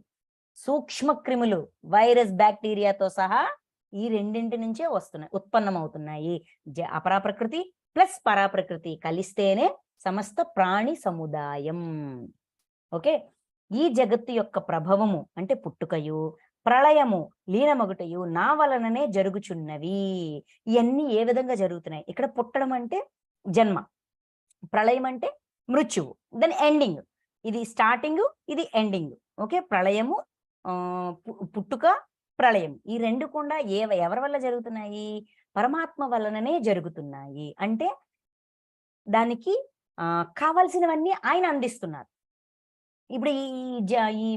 సూక్ష్మ క్రిములు, వైరస్, బ్యాక్టీరియాతో సహా ఈ రెండింటి నుంచే వస్తున్నాయి, ఉత్పన్నమవుతున్నాయి. అపరాప్రకృతి ప్లస్ పరాప్రకృతి కలిస్తేనే సమస్త ప్రాణి సముదాయం. ఓకే. ఈ జగత్తు యొక్క ప్రభావము అంటే పుట్టుకయు, ప్రళయము లీనమగుటయు నా వలననే జరుగుచున్నవి. ఇవన్నీ ఏ విధంగా జరుగుతున్నాయి? ఇక్కడ పుట్టడం అంటే జన్మ, ప్రళయం అంటే మృత్యువు, దెన్ ఎండింగ్. ఇది స్టార్టింగ్, ఇది ఎండింగ్. ఓకే. ప్రళయము, పుట్టుక, ప్రళయం ఈ 2 కూడా ఎవరి వల్ల జరుగుతున్నాయి? పరమాత్మ వలననే జరుగుతున్నాయి. అంటే దానికి కావాల్సినవన్నీ ఆయన అందిస్తున్నారు. ఇప్పుడు ఈ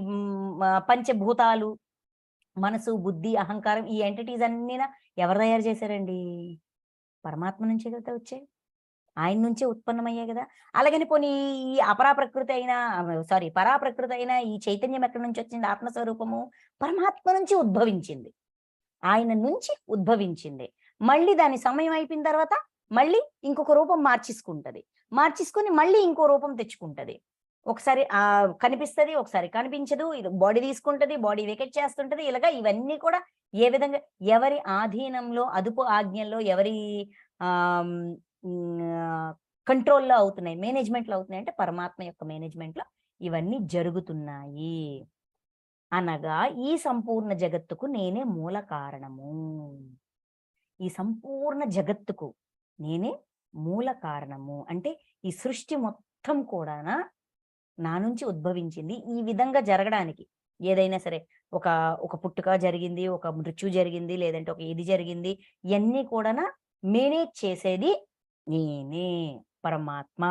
పంచభూతాలు, మనసు, బుద్ధి, అహంకారం ఈ ఎంటిటీస్ అన్నీనా ఎవరు తయారు చేశారండి? పరమాత్మ నుంచే కదా వచ్చాయి. ఆయన నుంచే ఉత్పన్నమయ్యాయి కదా! అలాగని పోనీ ఈ పరాప్రకృతి అయినా ఈ చైతన్యం ఎక్కడి నుంచి వచ్చింది? ఆత్మస్వరూపము పరమాత్మ నుంచి ఉద్భవించింది. ఆయన నుంచి ఉద్భవించింది. మళ్ళీ దాని సమయం అయిపోయిన తర్వాత మళ్ళీ ఇంకొక రూపం మార్చేసుకొని మళ్ళీ ఇంకో రూపం తెచ్చుకుంటది. ఒకసారి కనిపిస్తది, ఒకసారి కనిపించదు. ఇది బాడీ తీసుకుంటది, బాడీ వెకేట్ చేస్తుంటది. ఇలాగా ఇవన్నీ కూడా ఏ విధంగా ఎవరి ఆధీనంలో, అదుపు ఆజ్ఞల్లో, ఎవరి కంట్రోల్‌లో అవుతున్నాయి, మేనేజ్‌మెంట్‌లో అవుతున్నాయి అంటే పరమాత్మ యొక్క మేనేజ్‌మెంట్‌లో ఇవన్నీ జరుగుతున్నాయి. అనగా ఈ సంపూర్ణ జగత్తుకు నేనే మూల కారణము. ఈ సంపూర్ణ జగత్తుకు నేనే మూల కారణము. అంటే ఈ సృష్టి మొత్తం కూడానా నా నుంచి ఉద్భవించింది. ఈ విధంగా జరగడానికి ఏదైనా సరే ఒక పుట్టుక జరిగింది, ఒక మృత్యు జరిగింది, లేదంటే ఒక ఇది జరిగింది. ఇయన్నీ కూడానా మేనేజ్ చేసేది నేనే, పరమాత్మ.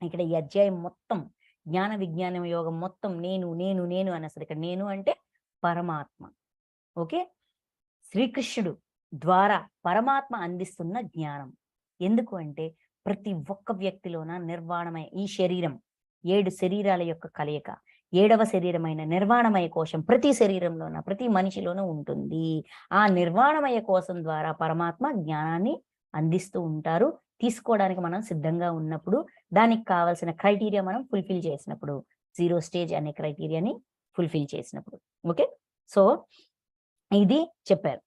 ఇక్కడ ఈ అధ్యాయం మొత్తం జ్ఞాన విజ్ఞానం యోగం మొత్తం నేను నేను నేను అని అసలు ఇక్కడ నేను అంటే పరమాత్మ. ఓకే. శ్రీకృష్ణుడు ద్వారా పరమాత్మ అందిస్తున్న జ్ఞానం. ఎందుకు అంటే ప్రతి ఒక్క వ్యక్తిలోన నిర్వాణమయ ఈ శరీరం 7 శరీరాల యొక్క కలయిక. 7వ శరీరమైన నిర్వాణమయ కోశం ప్రతి శరీరంలోన, ప్రతి మనిషిలోనూ ఉంటుంది. ఆ నిర్వాణమయ కోశం ద్వారా పరమాత్మ జ్ఞానాన్ని అందిస్తూ ఉంటారు. తీసుకోవడానికి మనం సిద్ధంగా ఉన్నప్పుడు, దానికి కావాల్సిన క్రైటీరియా మనం ఫుల్‌ఫిల్ చేసినప్పుడు, 0 స్టేజ్ అనే క్రైటీరియాని ఫుల్‌ఫిల్ చేసినప్పుడు. ఓకే. సో, ఇది చెప్పారు.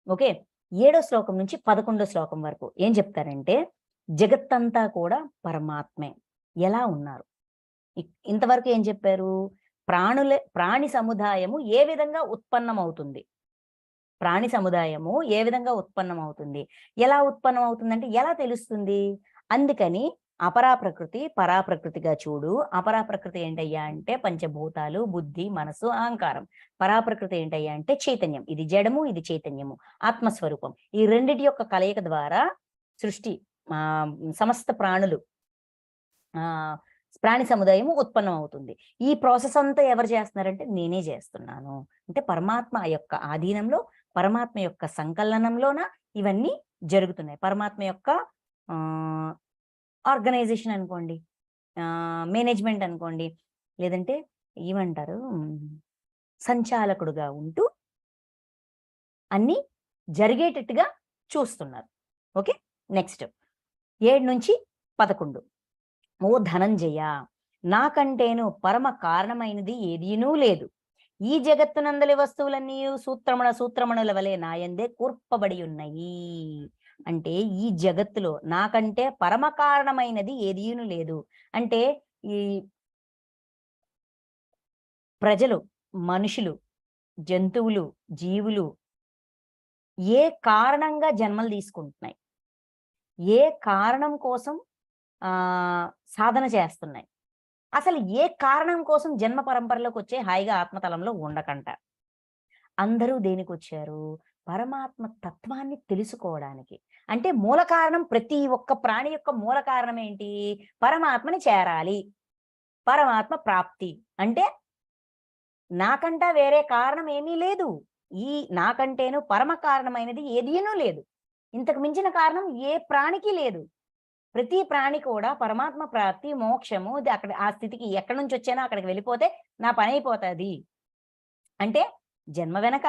ఓకే. 7వ శ్లోకం నుంచి 11వ శ్లోకం వరకు ఏం చెప్తారంటే, జగత్తంతా కూడా పరమాత్మే. ఎలా ఉన్నారు? ఇంతవరకు ఏం చెప్పారు? ప్రాణి సముదాయము ఏ విధంగా ఉత్పన్నమవుతుంది? ప్రాణి సముదాయము ఏ విధంగా ఉత్పన్నమవుతుంది? ఎలా ఉత్పన్నమవుతుందంటే ఎలా తెలుస్తుంది? అందుకని అపరాప్రకృతి, పరాప్రకృతిగా చూడు. అపరాప్రకృతి ఏంటయ్యా అంటే పంచభూతాలు, బుద్ధి, మనసు, అహంకారం. పరాప్రకృతి ఏంటయ్యా అంటే చైతన్యం. ఇది జడము, ఇది చైతన్యము, ఆత్మస్వరూపం. ఈ రెండిటి యొక్క కలయిక ద్వారా సృష్టి సమస్త ప్రాణులు ప్రాణి సముదాయం ఉత్పన్నం అవుతుంది. ఈ ప్రాసెస్ అంతా ఎవరు చేస్తున్నారంటే నేనే చేస్తున్నాను. అంటే పరమాత్మ యొక్క ఆధీనంలో, పరమాత్మ యొక్క సంకలనంలోన ఇవన్నీ జరుగుతున్నాయి. పరమాత్మ యొక్క ఆర్గనైజేషన్ అనుకోండి, మేనేజ్మెంట్ అనుకోండి, లేదంటే ఏమంటారు, సంచాలకుడుగా ఉంటూ అన్ని జరిగేటట్టుగా చూస్తున్నారు. ఓకే, నెక్స్ట్ 7 నుంచి 11. ఓ ధనంజయ, నాకంటేను పరమ కారణమైనది ఏదీనూ లేదు. ఈ జగత్తునందలి వస్తువులన్నీ సూత్రమణుల వలె నాయందే కూర్పబడి ఉన్నాయి. అంటే ఈ జగత్తులో నాకంటే పరమ కారణమైనది ఏదీనూ లేదు. అంటే ఈ ప్రజలు, మనుషులు, జంతువులు, జీవులు ఏ కారణంగా జన్మలు తీసుకుంటున్నాయి, ఏ కారణం కోసం సాధన చేస్తున్నాయి, అసలు ఏ కారణం కోసం జన్మ పరంపరలోకి వచ్చే హాయిగా ఆత్మతలంలో ఉండకంట. అందరూ దేనికి వచ్చారు? పరమాత్మ తత్వాన్ని తెలుసుకోవడానికి. అంటే మూల కారణం, ప్రతి ఒక్క ప్రాణి యొక్క మూల కారణం ఏంటి? పరమాత్మని చేరాలి, పరమాత్మ ప్రాప్తి. అంటే నాకంటా వేరే కారణం ఏమీ లేదు. ఈ నాకంటేను పరమ కారణమైనది ఏదీనూ లేదు. ఇంతకు మించిన కారణం ఏ ప్రాణికి లేదు. ప్రతి ప్రాణి కూడా పరమాత్మ ప్రాప్తి, మోక్షము, అక్కడ ఆ స్థితికి ఎక్కడి నుంచి వచ్చానో అక్కడికి వెళ్ళిపోతే నా పని అయిపోతుంది. అంటే జన్మ వెనక,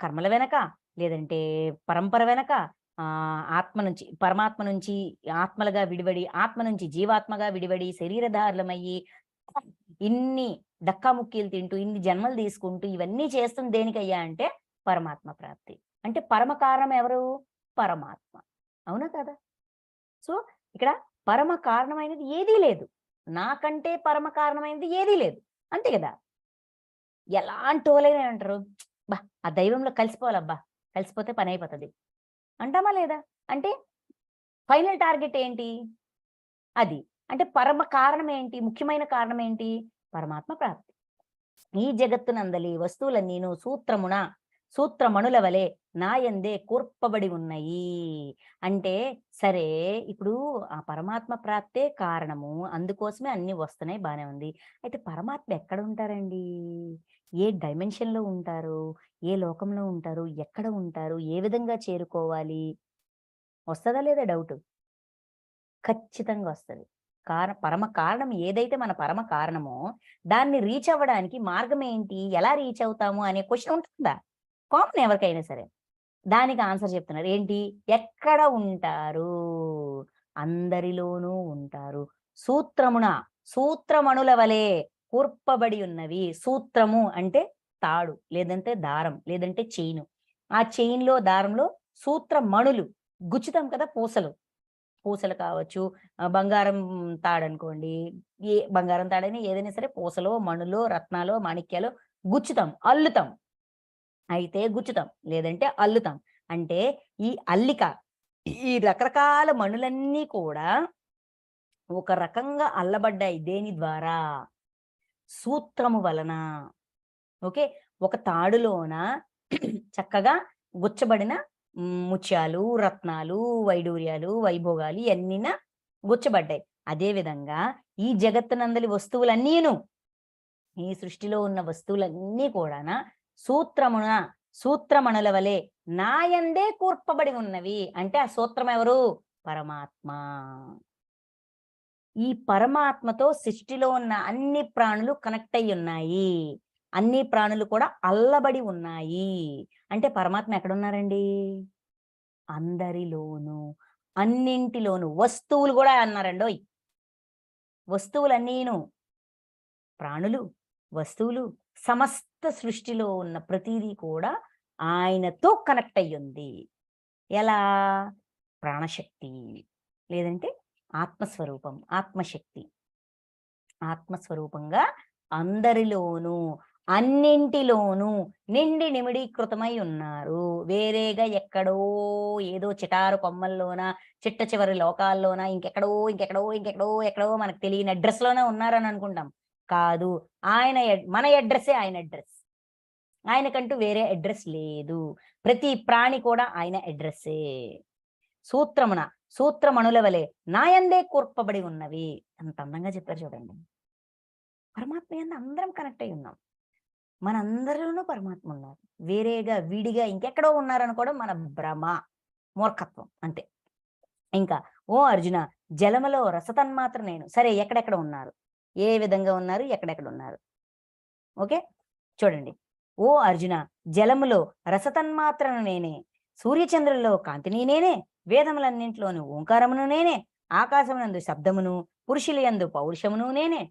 కర్మల వెనక, లేదంటే పరంపర వెనక, ఆత్మ నుంచి పరమాత్మ నుంచి ఆత్మలుగా విడివడి, ఆత్మ నుంచి జీవాత్మగా విడివడి, శరీరధారులమయ్యి ఇన్ని డక్కాముక్కీలు తింటూ, ఇన్ని జన్మలు తీసుకుంటూ ఇవన్నీ చేస్తుంది దేనికయ్యా అంటే పరమాత్మ ప్రాప్తి. అంటే పరమ కారణం ఎవరు? పరమాత్మ. అవునా కదా? సో ఇక్కడ పరమ కారణమైనది ఏదీ లేదు. నాకంటే పరమ కారణమైనది ఏదీ లేదు. అంతే కదా? ఎలాంటి వాళ్ళైనా అంటారు, బా ఆ దైవంలో కలిసిపోవాలబ్బా, కలిసిపోతే పని అయిపోతుంది అంటామా లేదా? అంటే ఫైనల్ టార్గెట్ ఏంటి? అది. అంటే పరమ కారణం ఏంటి? ముఖ్యమైన కారణం ఏంటి? పరమాత్మ ప్రాప్తి. ఈ జగత్తునందలి వస్తువులన్నీను సూత్రమణుల వలె నాయందే కూర్పబడి ఉన్నాయి. అంటే సరే, ఇప్పుడు ఆ పరమాత్మ ప్రాప్తే కారణము, అందుకోసమే అన్ని వస్తున్నాయి, బానే ఉంది. అయితే పరమాత్మ ఎక్కడ ఉంటారండి? ఏ డైమెన్షన్‌లో ఉంటారు? ఏ లోకంలో ఉంటారు? ఎక్కడ ఉంటారు? ఏ విధంగా చేరుకోవాలి? వస్తదా లేదా డౌటు? ఖచ్చితంగా వస్తది. పరమ కారణం ఏదైతే మన పరమ కారణమో, దాన్ని రీచ్ అవ్వడానికి మార్గం ఏంటి? ఎలా రీచ్ అవుతాము అనే క్వెషన్ ఉంటుందా? కామన్ ఎవరికైనా సరే. దానికి ఆన్సర్ చెప్తున్నారు. ఏంటి? ఎక్కడ ఉంటారు? అందరిలోనూ ఉంటారు. సూత్రమణుల వలె కూర్పబడి ఉన్నవి. సూత్రము అంటే తాడు, లేదంటే దారం, లేదంటే చైను. ఆ చైన్‌లో, దారంలో సూత్రమణులు, గుచ్చుతాం కదా పూసలు. పూసలు కావచ్చు, బంగారం తాడనుకోండి, ఏ బంగారం తాడైనా ఏదైనా సరే పూసలో, మణులో, రత్నాలో, మాణిక్యాలో గుచ్చుతాం, అల్లుతాం. అయితే గుచ్చుతాం, లేదంటే అల్లుతాం. అంటే ఈ అల్లిక, ఈ రకరకాల మణులన్నీ కూడా ఒక రకంగా అల్లబడ్డాయి. దేని ద్వారా? సూత్రము వలన. ఓకే. ఒక తాడులోన చక్కగా గుచ్చబడిన ముత్యాలు, రత్నాలు, వైడూర్యాలు, వైభోగాలు ఇయన్నీన గుచ్చబడ్డాయి. అదే విధంగా ఈ జగత్తునందలి వస్తువులన్నీను, ఈ సృష్టిలో ఉన్న వస్తువులన్నీ కూడాన సూత్రమణుల వలె నాయందే కూర్పబడి ఉన్నవి. అంటే ఆ సూత్రం ఎవరు? పరమాత్మ. ఈ పరమాత్మతో సృష్టిలో ఉన్న అన్ని ప్రాణులు కనెక్ట్ అయ్యి ఉన్నాయి. అన్ని ప్రాణులు కూడా అల్లబడి ఉన్నాయి. అంటే పరమాత్మ ఎక్కడున్నారండి? అందరిలోనూ, అన్నింటిలోనూ. వస్తువులు కూడా అన్నారండోయ్. వస్తువులన్నీను, ప్రాణులు, వస్తువులు, సమస్త సృష్టిలో ఉన్న ప్రతిదీ కూడా ఆయనతో కనెక్ట్ అయ్యుంది. ఎలా? ప్రాణశక్తి, లేదంటే ఆత్మస్వరూపం, ఆత్మశక్తి. ఆత్మస్వరూపంగా అందరిలోనూ, అన్నింటిలోనూ నిండి నిమిడీకృతమై ఉన్నారు. వేరేగా ఎక్కడో ఏదో చిటారు కొమ్మల్లోన, చిట్ట చివరి లోకాల్లోన, ఎక్కడో మనకు తెలియని అడ్రస్ లోనే ఉన్నారని అనుకుంటాం. కాదు. మన అడ్రస్సే ఆయన అడ్రస్. ఆయనకంటూ వేరే అడ్రస్ లేదు. ప్రతి ప్రాణి కూడా ఆయన అడ్రస్సే. సూత్రమున సూత్రమణుల వలె నాయందే కూర్పబడి ఉన్నవి. అంత అందంగా చెప్పారు చూడండి. పరమాత్మ యందు అందరం కనెక్ట్ అయి ఉన్నాం. మనందరిలోనూ పరమాత్మ ఉన్నారు. వేరేగా విడిగా ఇంకెక్కడో ఉన్నారనుకోవడం మన భ్రమ, మూర్ఖత్వం అంతే. ఇంకా ఓ అర్జున జలములో రసతన్మాత్ర నేను. సరే ఎక్కడెక్కడ ఉన్నారు, ఏ విధంగా ఉన్నారు, ఎక్కడెక్కడ ఉన్నారు? ఓకే, చూడండి. ఓ అర్జున జలములో రసతన్మాత్రను నేనే, సూర్యచంద్రుల్లో కాంతిని నేనే, వేదములన్నింటిలోని ఓంకారమును నేనే, ఆకాశమునందు శబ్దమును, పురుషులయందు పౌరుషమును నేనే,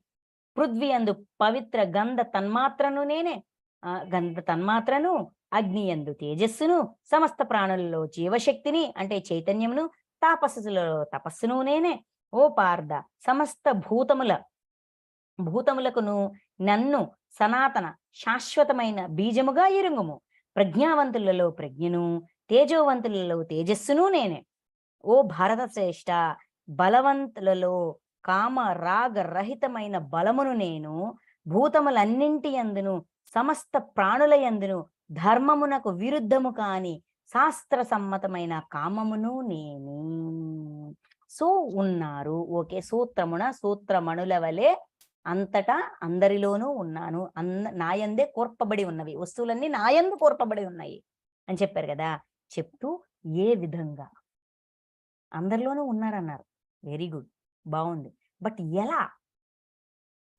పృథ్వీ అందు పవిత్ర గంధ తన్మాత్రను నేనే, గంధ తన్మాత్రను, అగ్ని యందు తేజస్సును, సమస్త ప్రాణులలో జీవశక్తిని అంటే చైతన్యమును, తాపస్సులలో తపస్సును నేనే. ఓ పార్థ సమస్త భూతములకును నన్ను సనాతన శాశ్వతమైన బీజముగా ఎరుంగుము. ప్రజ్ఞావంతులలో ప్రజ్ఞను, తేజోవంతులలో తేజస్సును నేనే. ఓ భారత శ్రేష్ఠ బలవంతులలో కామ రాగ రహితమైన బలమును నేను. భూతములన్నింటి యందును సమస్త ప్రాణుల యందును ధర్మమునకు విరుద్ధము కాని శాస్త్ర సమ్మతమైన కామమును నేనే. సో ఉన్నారు. ఓకే, సూత్రమణుల వలె అంతటా అందరిలోనూ ఉన్నాను. నాయందే కూర్పబడి ఉన్నవి, వస్తువులన్నీ నాయందు కూర్పబడి ఉన్నాయి అని చెప్పారు కదా. చెప్తూ ఏ విధంగా అందరిలోనూ ఉన్నారన్నారు. వెరీ గుడ్, బాగుంది. బట్ ఎలా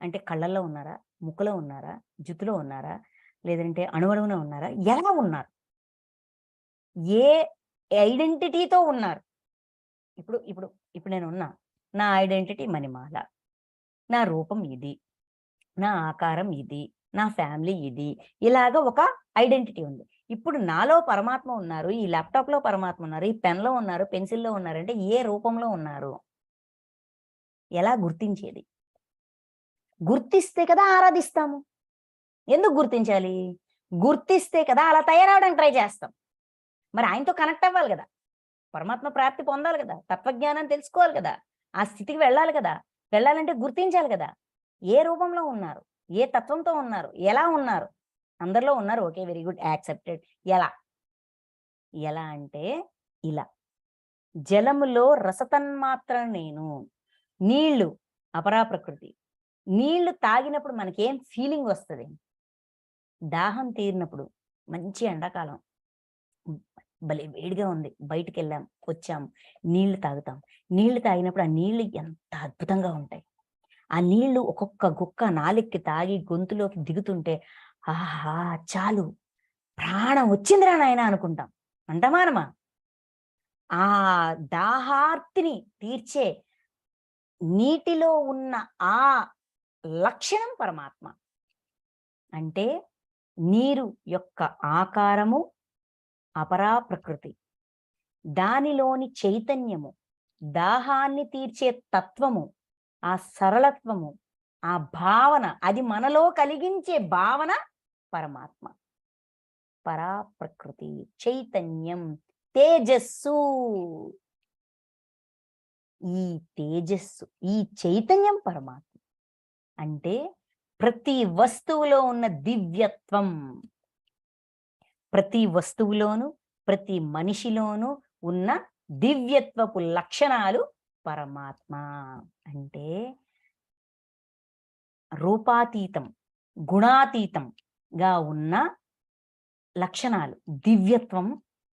అంటే కళ్ళల్లో ఉన్నారా, ముక్కులో ఉన్నారా, జుట్టులో ఉన్నారా, లేదంటే అణువణువున ఉన్నారా? ఎలా ఉన్నారు? ఏ ఐడెంటిటీతో ఉన్నారు? ఇప్పుడు ఇప్పుడు ఇప్పుడు నేను ఉన్నా, నా ఐడెంటిటీ మణిమాల, నా రూపం ఇది, నా ఆకారం ఇది, నా ఫ్యామిలీ ఇది, ఇలాగ ఒక ఐడెంటిటీ ఉంది. ఇప్పుడు నాలో పరమాత్మ ఉన్నారు, ఈ ల్యాప్టాప్లో పరమాత్మ ఉన్నారు, ఈ పెన్లో ఉన్నారు, పెన్సిల్లో ఉన్నారు అంటే ఏ రూపంలో ఉన్నారు? ఎలా గుర్తించేది? గుర్తిస్తే కదా ఆరాధిస్తాము. ఎందుకు గుర్తించాలి? గుర్తిస్తే కదా అలా తయారవడానికి ట్రై చేస్తాం. మరి ఆయనతో కనెక్ట్ అవ్వాలి కదా, పరమాత్మ ప్రాప్తి పొందాలి కదా, తత్వజ్ఞానం తెలుసుకోవాలి కదా, ఆ స్థితికి వెళ్ళాలి కదా. వెళ్ళాలంటే గుర్తించాలి కదా, ఏ రూపంలో ఉన్నారు, ఏ తత్వంతో ఉన్నారు, ఎలా ఉన్నారు? అందరిలో ఉన్నారు. Okay, very good, accepted. ఎలా ఎలా అంటే ఇలా. జలములో రసతన్మాత్ర నేను. నీళ్లు అపరా ప్రకృతి. నీళ్లు తాగినప్పుడు మనకేం ఫీలింగ్ వస్తుంది? దాహం తీరినప్పుడు, మంచి ఎండాకాలం, భలే వేడిగా ఉంది, బయటికి వెళ్ళాం, వచ్చాం, నీళ్లు తాగుతాం. నీళ్లు తాగినప్పుడు ఆ నీళ్లు ఎంత అద్భుతంగా ఉంటాయి. ఆ నీళ్లు ఒక్కొక్క గుక్క నాలిక్కి తాగి గొంతులోకి దిగుతుంటే ఆహా చాలు, ప్రాణం వచ్చిందిరా నాయన అనుకుంటాం. అంటమానమా? ఆ దాహార్తిని తీర్చే నీటిలో ఉన్న ఆ లక్షణం పరమాత్మ. అంటే నీరు యొక్క ఆకారము అపరా ప్రకృతి, దానిలోని చైతన్యము, దాహాన్ని తీర్చే తత్వము, ఆ సరళత్వము, ఆ భావన, అది మనలో కలిగించే భావన పరమాత్మ. పరా ప్రకృతి, చైతన్యం, తేజస్సు. ఈ తేజస్సు, ఈ చైతన్యం పరమాత్మ. అంటే ప్రతి వస్తువులో ఉన్న దివ్యత్వం, ప్రతి వస్తువులోను ప్రతి మనిషిలోనూ ఉన్న దివ్యత్వపు లక్షణాలు పరమాత్మ. అంటే రూపాతీతం, గుణాతీతంగా ఉన్న లక్షణాలు, దివ్యత్వం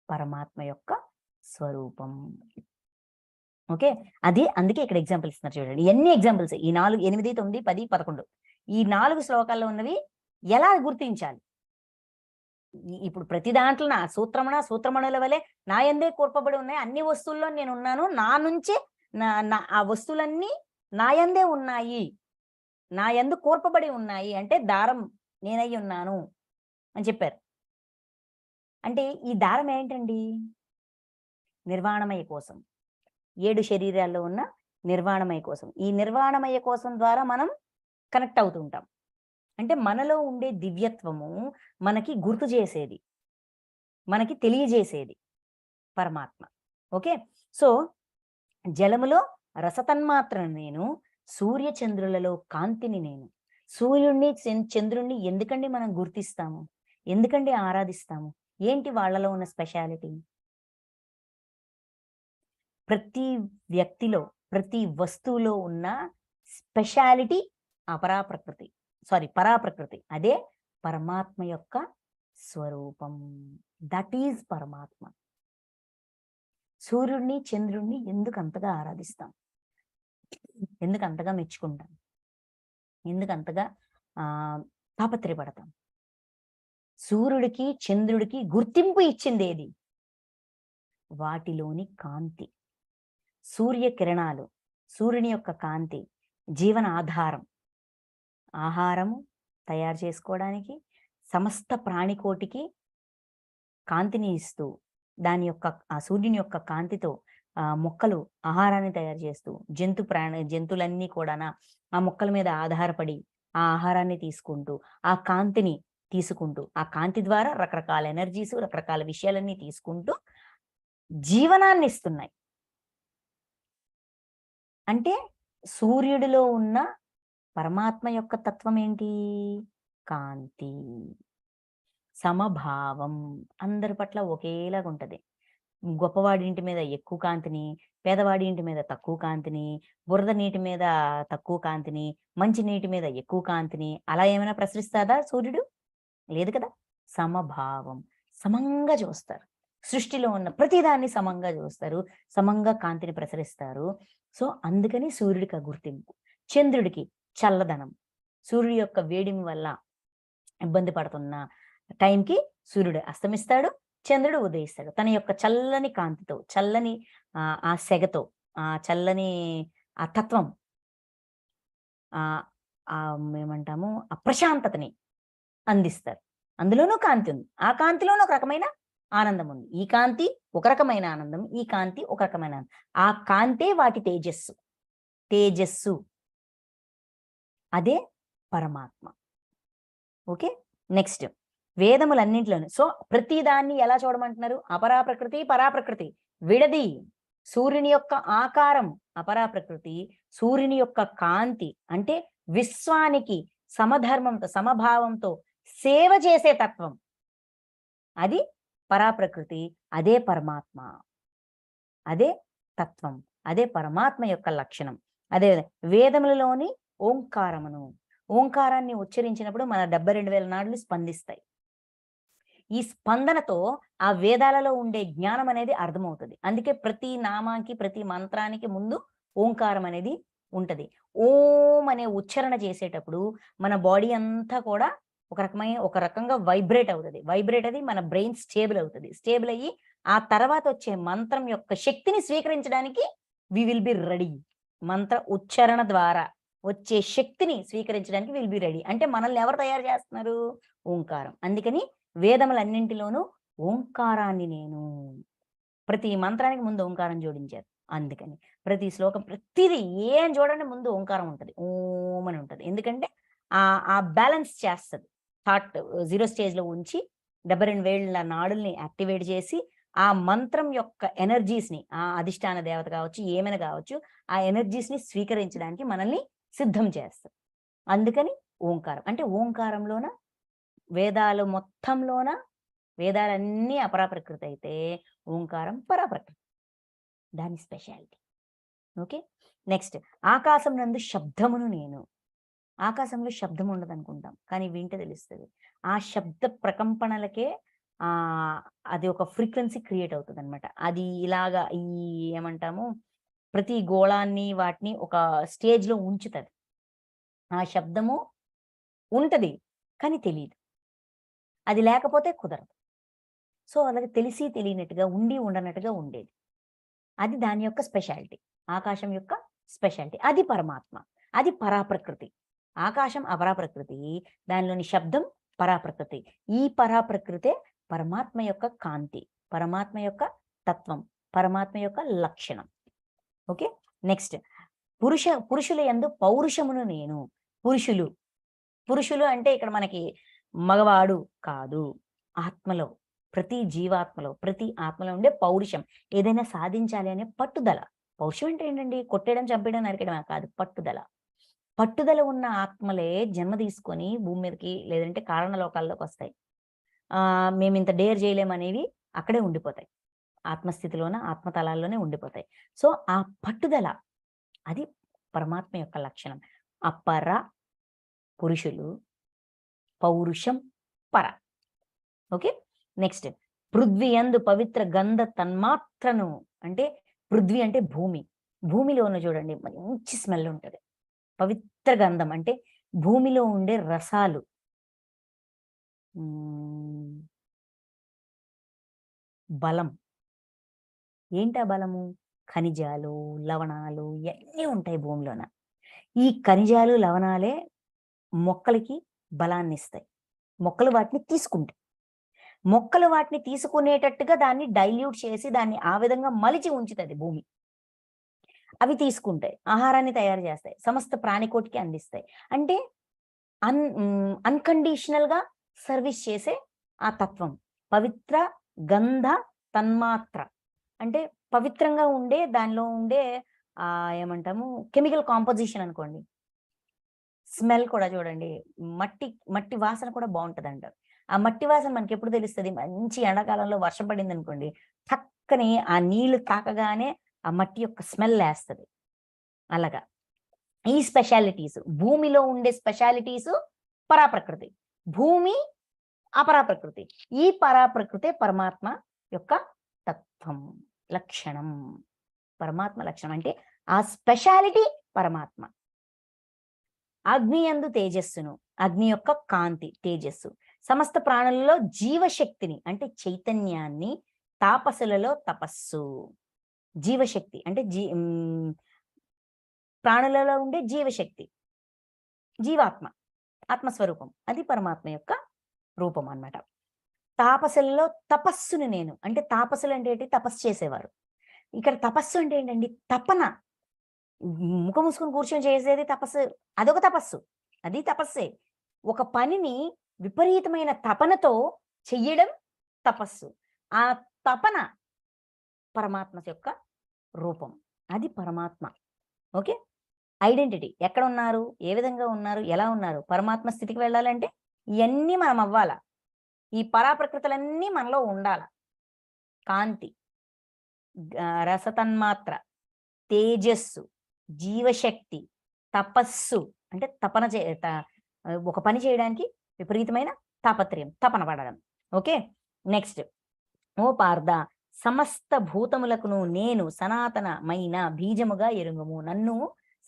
పరమాత్మ యొక్క స్వరూపం. ఓకే, అది అందుకే ఇక్కడ ఎగ్జాంపుల్ ఇస్తున్నారు చూడండి. ఎన్ని ఎగ్జాంపుల్స్ ఈ 4, 8, 9, 10, 11 ఈ 4 శ్లోకాల్లో ఉన్నవి ఎలా గుర్తించాలి? ఇప్పుడు ప్రతి దాంట్లో నా సూత్రమణుల వలె నా యందే కూర్పబడి ఉన్నాయి, అన్ని వస్తువుల్లో నేను ఉన్నాను, నా నుంచే ఆ వస్తువులన్నీ నా యందే ఉన్నాయి, నా యందు కూర్పబడి ఉన్నాయి. అంటే దారం నేనై ఉన్నాను అని చెప్పారు. అంటే ఈ దారం ఏంటండి? నిర్వాణమయ కోసం, 7 శరీరాల్లో ఉన్న నిర్వాణమయ కోసం. ఈ నిర్వాణమయ కోసం ద్వారా మనం కనెక్ట్ అవుతూ ఉంటాం. అంటే మనలో ఉండే దివ్యత్వము మనకి గుర్తు చేసేది, మనకి తెలియజేసేది పరమాత్మ. ఓకే, సో జలములో రసతన్మాత్రను నేను, సూర్యచంద్రులలో కాంతిని నేను. సూర్యుడిని చంద్రుణ్ణి ఎందుకండి మనం గుర్తిస్తాము? ఎందుకండి ఆరాధిస్తాము? ఏంటి వాళ్ళలో ఉన్న స్పెషాలిటీ? ప్రతి వ్యక్తిలో, ప్రతి వస్తువులో ఉన్న స్పెషాలిటీ పరాప్రకృతి. అదే పరమాత్మ యొక్క స్వరూపం. దట్ ఈజ్ పరమాత్మ. సూర్యుడిని, చంద్రుడిని ఎందుకు అంతగా ఆరాధిస్తాం? ఎందుకు అంతగా మెచ్చుకుంటాం? ఎందుకు అంతగా తాపత్రయపడతాం? సూర్యుడికి, చంద్రుడికి గుర్తింపు ఇచ్చింది ఏది? వాటిలోని కాంతి. సూర్యకిరణాలు, సూర్యుని యొక్క కాంతి జీవన ఆధారం. ఆహారము తయారు చేసుకోవడానికి, సమస్త ప్రాణికోటికి కాంతిని ఇస్తూ, దాని యొక్క ఆ సూర్యుని యొక్క కాంతితో మొక్కలు ఆహారాన్ని తయారు చేస్తూ, జంతువులన్నీ కూడా ఆ మొక్కల మీద ఆధారపడి ఆ ఆహారాన్ని తీసుకుంటూ, ఆ కాంతిని తీసుకుంటూ, ఆ కాంతి ద్వారా రకరకాల ఎనర్జీస్, రకరకాల విషయాలన్నీ తీసుకుంటూ జీవనాన్ని ఇస్తున్నాయి. అంటే సూర్యుడిలో ఉన్న పరమాత్మ యొక్క తత్వం ఏంటి? కాంతి, సమభావం, అందరి పట్ల ఒకేలాగా ఉంటది. గొప్పవాడి ఇంటి మీద ఎక్కువ కాంతిని, పేదవాడి ఇంటి మీద తక్కువ కాంతిని, బురద నీటి మీద తక్కువ కాంతిని, మంచి నీటి మీద ఎక్కువ కాంతిని అలా ఏమైనా ప్రసరిస్తాదా సూర్యుడు? లేదు కదా. సమభావం, సమంగా చూస్తారు. సృష్టిలో ఉన్న ప్రతిదాన్ని సమంగా చూస్తారు, సమంగా కాంతిని ప్రసరిస్తారు. సో అందుకని సూర్యుడికి ఆ గుర్తింపు. చంద్రుడికి చల్లదనం. సూర్యుడి యొక్క వేడిమి వల్ల ఇబ్బంది పడుతున్న టైంకి సూర్యుడు అస్తమిస్తాడు, చంద్రుడు ఉదయిస్తాడు. తన యొక్క చల్లని కాంతితో, చల్లని ఆ సెగతో, ఆ చల్లని ఆ తత్వం, ఏమంటాము, ఆ ప్రశాంతతని అందిస్తారు. అందులోనూ కాంతి ఉంది. ఆ కాంతిలోనూ ఒక రకమైన ఆనందం ఉంది. ఈ కాంతి ఒక రకమైన ఆనందం, ఈ కాంతి ఒక రకమైన ఆనందం. ఆ కాంతే వాటి తేజస్సు. అదే పరమాత్మ. ఓకే. నెక్స్ట్ వేదములన్నింటిలోను. సో ప్రతిదాన్ని ఎలా చూడమంటున్నారు? అపరాప్రకృతి, పరాప్రకృతి విడది. సూర్యుని యొక్క ఆకారం అపరాప్రకృతి, సూర్యుని యొక్క కాంతి అంటే విశ్వానికి సమధర్మంతో, సమభావంతో సేవ చేసే తత్వం, అది పరాప్రకృతి. అదే పరమాత్మ, అదే తత్వం, అదే పరమాత్మ యొక్క లక్షణం. అదే వేదములలోని ఓంకారమును, ఓంకారాన్ని ఉచ్చరించినప్పుడు మన 72,000 నాడులు స్పందిస్తాయి. ఈ స్పందనతో ఆ వేదాలలో ఉండే జ్ఞానం అనేది అర్థమవుతుంది. అందుకే ప్రతి నామానికి, ప్రతి మంత్రానికి ముందు ఓంకారం అనేది ఉంటది. ఓం అనే ఉచ్చారణ చేసేటప్పుడు మన బాడీ అంతా కూడా ఒక రకంగా వైబ్రేట్ అవుతది. వైబ్రేట్ అది మన బ్రెయిన్ స్టేబుల్ అవుతది. స్టేబుల్ అయ్యి ఆ తర్వాత వచ్చే మంత్రం యొక్క శక్తిని స్వీకరించడానికి వి విల్ బి రెడీ. మంత్ర ఉచ్చారణ ద్వారా వచ్చే శక్తిని స్వీకరించడానికి విల్ బి రెడీ. అంటే మనల్ని ఎవరు తయారు చేస్తున్నారు? ఓంకారం. అందుకని వేదములన్నింటిలోనూ ఓంకారాన్ని నేను, ప్రతి మంత్రానికి ముందు ఓంకారం జోడించారు. అందుకని ప్రతి శ్లోకం, ప్రతిదీ ఏం చూడండి ముందు ఓంకారం ఉంటది. ఓం అని ఉంటది. ఎందుకంటే ఆ బ్యాలెన్స్ చేస్తది. థాట్ 0 స్టేజ్‌లో ఉంచి 72,000 నాడుల్ని యాక్టివేట్ చేసి ఆ మంత్రం యొక్క ఎనర్జీస్‌ని, ఆ అధిష్టాన దేవత కావచ్చు, ఏమైనా కావచ్చు, ఆ ఎనర్జీస్‌ని స్వీకరించడానికి మనల్ని సిద్ధం చేస్తది. అందుకని ఓంకారం. అంటే ఓంకారంలోన వేదాలు మొత్తంలోన, వేదాలన్నీ అపరాప్రకృతి అయితే ఓంకారం పరాప్రకృతి. దాని స్పెషాలిటీ. ఓకే. నెక్స్ట్ ఆకాశం నందు శబ్దమును నేను. ఆకాశంలో శబ్దం ఉండదనుకుంటాం, కానీ వింటే తెలుస్తది. ఆ శబ్ద ప్రకంపనలకే అది ఒక ఫ్రీక్వెన్సీ క్రియేట్ అవుతదనమాట. అది ఇలాగా ఏమంటాము, ప్రతి గోళాన్ని వాటిని ఒక స్టేజ్‌లో ఉంచుతది. ఆ శబ్దము ఉంటది, కానీ తెలీదు. అది లేకపోతే కుదరదు. సో అలాగే తెలిసి తెలియనట్టుగా, ఉండి ఉండనట్టుగా ఉండేది. అది దాని యొక్క స్పెషాలిటీ. ఆకాశం యొక్క స్పెషాలిటీ. అది పరమాత్మ. అది పరాప్రకృతి. ఆకాశం అపరాప్రకృతి, దానిలోని శబ్దం పరాప్రకృతి. ఈ పరాప్రకృతే పరమాత్మ యొక్క కాంతి, పరమాత్మ యొక్క తత్వం, పరమాత్మ యొక్క లక్షణం. ఓకే. నెక్స్ట్ పురుషుల యందు పౌరుషమును నేను. పురుషులు అంటే ఇక్కడ మనకి మగవాడు కాదు. ఆత్మలో, ప్రతి జీవాత్మలో, ప్రతి ఆత్మలో ఉండే పౌరుషం, ఏదైనా సాధించాలి అనే పట్టుదల. పౌరుషం అంటే ఏంటండి? కొట్టేయడం, చంపేయడం, నరికేయడమా? కాదు. పట్టుదల. పట్టుదల ఉన్న ఆత్మలే జన్మ తీసుకొని భూమి మీదకి, లేదంటే కారణ లోకాల్లోకి వస్తాయి. మేమింత డేర్ చేయలేమనేవి అక్కడే ఉండిపోతాయి. ఆత్మస్థితిలోన ఆత్మతలాల్లోనే ఉండిపోతాయి. సో ఆ పట్టుదల అది పరమాత్మ యొక్క లక్షణం. అపర పురుషులు, పౌరుషం పర. ఓకే. నెక్స్ట్ పృథ్వీయందు పవిత్ర గంధ తన్మాత్రను, అంటే పృథ్వీ అంటే భూమి. భూమిలోన చూడండి మంచి స్మెల్ ఉంటది. పవిత్ర గంధం అంటే భూమిలో ఉండే రసాలు. బలం. ఏంటా బలము? ఖనిజాలు, లవణాలు ఇయన్నీ ఉంటాయి భూమిలోన. ఈ ఖనిజాలు, లవణాలే మొక్కలకి బలాన్నిస్తాయి. మొక్కలు వాటిని తీసుకుంటాయి. మొక్కలు వాటిని తీసుకునేటట్టుగా దాన్ని డైల్యూట్ చేసి దాన్ని ఆ విధంగా మలిచి ఉంచుతది భూమి. అవి తీసుకుంటాయి. ఆహారాన్ని తయారు చేస్తాయి. సమస్త ప్రాణికోటికి అందిస్తాయి. అంటే అన్‌కండీషనల్‌గా సర్విస్ చేసే ఆ తత్వం. పవిత్ర గంధ తన్మాత్ర. అంటే పవిత్రంగా ఉండే దానిలో ఉండే ఏమంటాము కెమికల్ కాంపోజిషన్ అనుకోండి. స్మెల్ కూడా చూడండి. మట్టి మట్టి వాసన కూడా బావుంటదంటారు. ఆ మట్టి వాసన మనకెప్పుడు తెలుస్తది? మంచి ఎండాకాలంలో వర్షం పడిందనుకోండి, టక్కని ఆ నీళ్లు తాకగానే ఆ మట్టి యొక్క స్మెల్ లేస్తది. అలాగా. ఈ స్పెషాలిటీస్ భూమిలో ఉండే స్పెషాలిటీస్ పరాప్రకృతి. భూమి అపరాప్రకృతి. ఈ పరాప్రకృతే పరమాత్మ యొక్క తత్వం, లక్షణం. పరమాత్మ లక్షణం అంటే ఆ స్పెషాలిటీ పరమాత్మ. అగ్ని యందు తేజస్సును, అగ్ని యొక్క కాంతి తేజస్సు. సమస్త ప్రాణులలో జీవశక్తిని అంటే చైతన్యాన్ని, తాపసులలో తపస్సు. జీవశక్తి అంటే ప్రాణులలో ఉండే జీవశక్తి, జీవాత్మ, ఆత్మస్వరూపం. అది పరమాత్మ యొక్క రూపం అన్నమాట. తాపసులలో తపస్సుని నేను, అంటే తాపసులు అంటే ఏంటి? తపస్సు చేసేవారు. ఇక్కడ తపస్సు అంటే ఏంటండి? తపన. ముఖం మూసుకొని కూర్చొని చేసేది తపస్సు. అదొక తపస్సు. అది తపస్సే. ఒక పనిని విపరీతమైన తపనతో చెయ్యడం తపస్సు. ఆ తపన పరమాత్మ యొక్క రూపం. అది పరమాత్మ. ఓకే. ఐడెంటిటీ. ఎక్కడ ఉన్నారు? ఏ విధంగా ఉన్నారు? ఎలా ఉన్నారు? పరమాత్మ స్థితికి వెళ్ళాలంటే ఇయన్నీ మనం అవ్వాల. ఈ పరాప్రకృతులన్నీ మనలో ఉండాల. కాంతి, రసతన్మాత్ర, తేజస్సు, జీవశక్తి, తపస్సు అంటే తపన ఒక పని చేయడానికి విపరీతమైన తాపత్రయం, తపన పడడం. ఓకే. నెక్స్ట్ ఓ పార్థ సమస్త భూతములకును నేను సనాతనమైన బీజముగా ఎరుంగుము. నన్ను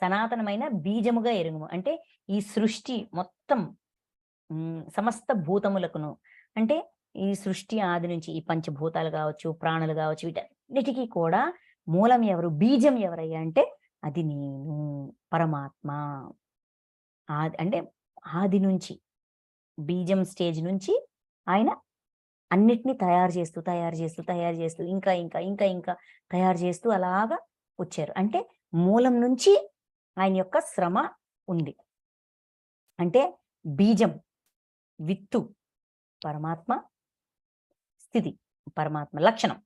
సనాతనమైన బీజముగా ఎరుంగుము అంటే ఈ సృష్టి మొత్తం సమస్త భూతములకును అంటే ఈ సృష్టి ఆది నుంచి ఈ పంచభూతాలు కావచ్చు, ప్రాణులు కావచ్చు, వీటన్నిటికీ కూడా మూలం ఎవరు? బీజం ఎవరయ్యా అంటే అది నేను, పరమాత్మ. అంటే ఆది నుంచి బీజం స్టేజ్ నుంచి ఆయన అన్నిటినీ తయారు చేస్తూ ఇంకా తయారు చేస్తూ అలాగా వచ్చారు. అంటే మూలం నుంచి ఆయన యొక్క శ్రమ ఉంది. అంటే బీజం, విత్తు పరమాత్మ, స్థితి పరమాత్మ లక్షణం.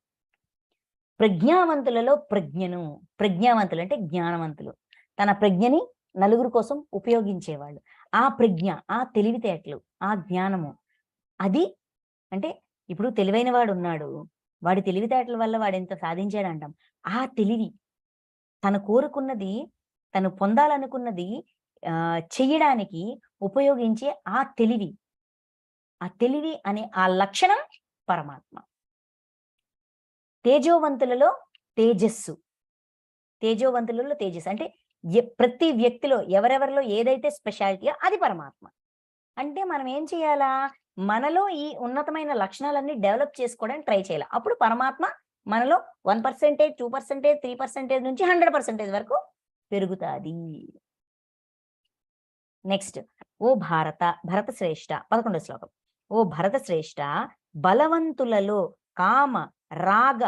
ప్రజ్ఞావంతులలో ప్రజ్ఞను, ప్రజ్ఞావంతులు అంటే జ్ఞానవంతులు, తన ప్రజ్ఞని నలుగురు కోసం ఉపయోగించేవాళ్ళు. ఆ ప్రజ్ఞ, ఆ తెలివితేటలు, ఆ జ్ఞానము అది అంటే ఇప్పుడు తెలివైన వాడు ఉన్నాడు, వాడి తెలివితేటల వల్ల వాడు ఎంత సాధించాడంటాం. ఆ తెలివి తను కోరుకున్నది, తను పొందాలనుకున్నది చెయ్యడానికి ఉపయోగించే ఆ తెలివి అనే ఆ లక్షణం పరమాత్మ. తేజోవంతులలో తేజస్సు, తేజోవంతులలో తేజస్సు అంటే ప్రతి వ్యక్తిలో ఎవరెవరిలో ఏదైతే స్పెషాలిటీయో అది పరమాత్మ. అంటే మనం ఏం చేయాలా? మనలో ఈ ఉన్నతమైన లక్షణాలన్నీ డెవలప్ చేసుకోవడానికి ట్రై చేయాలి. అప్పుడు పరమాత్మ మనలో 1%, 2%, 3% నుంచి 100% వరకు పెరుగుతాది. నెక్స్ట్ ఓ భరత శ్రేష్ఠ 11వ శ్లోకం. ఓ భరత శ్రేష్ఠ బలవంతులలో కామ రాగ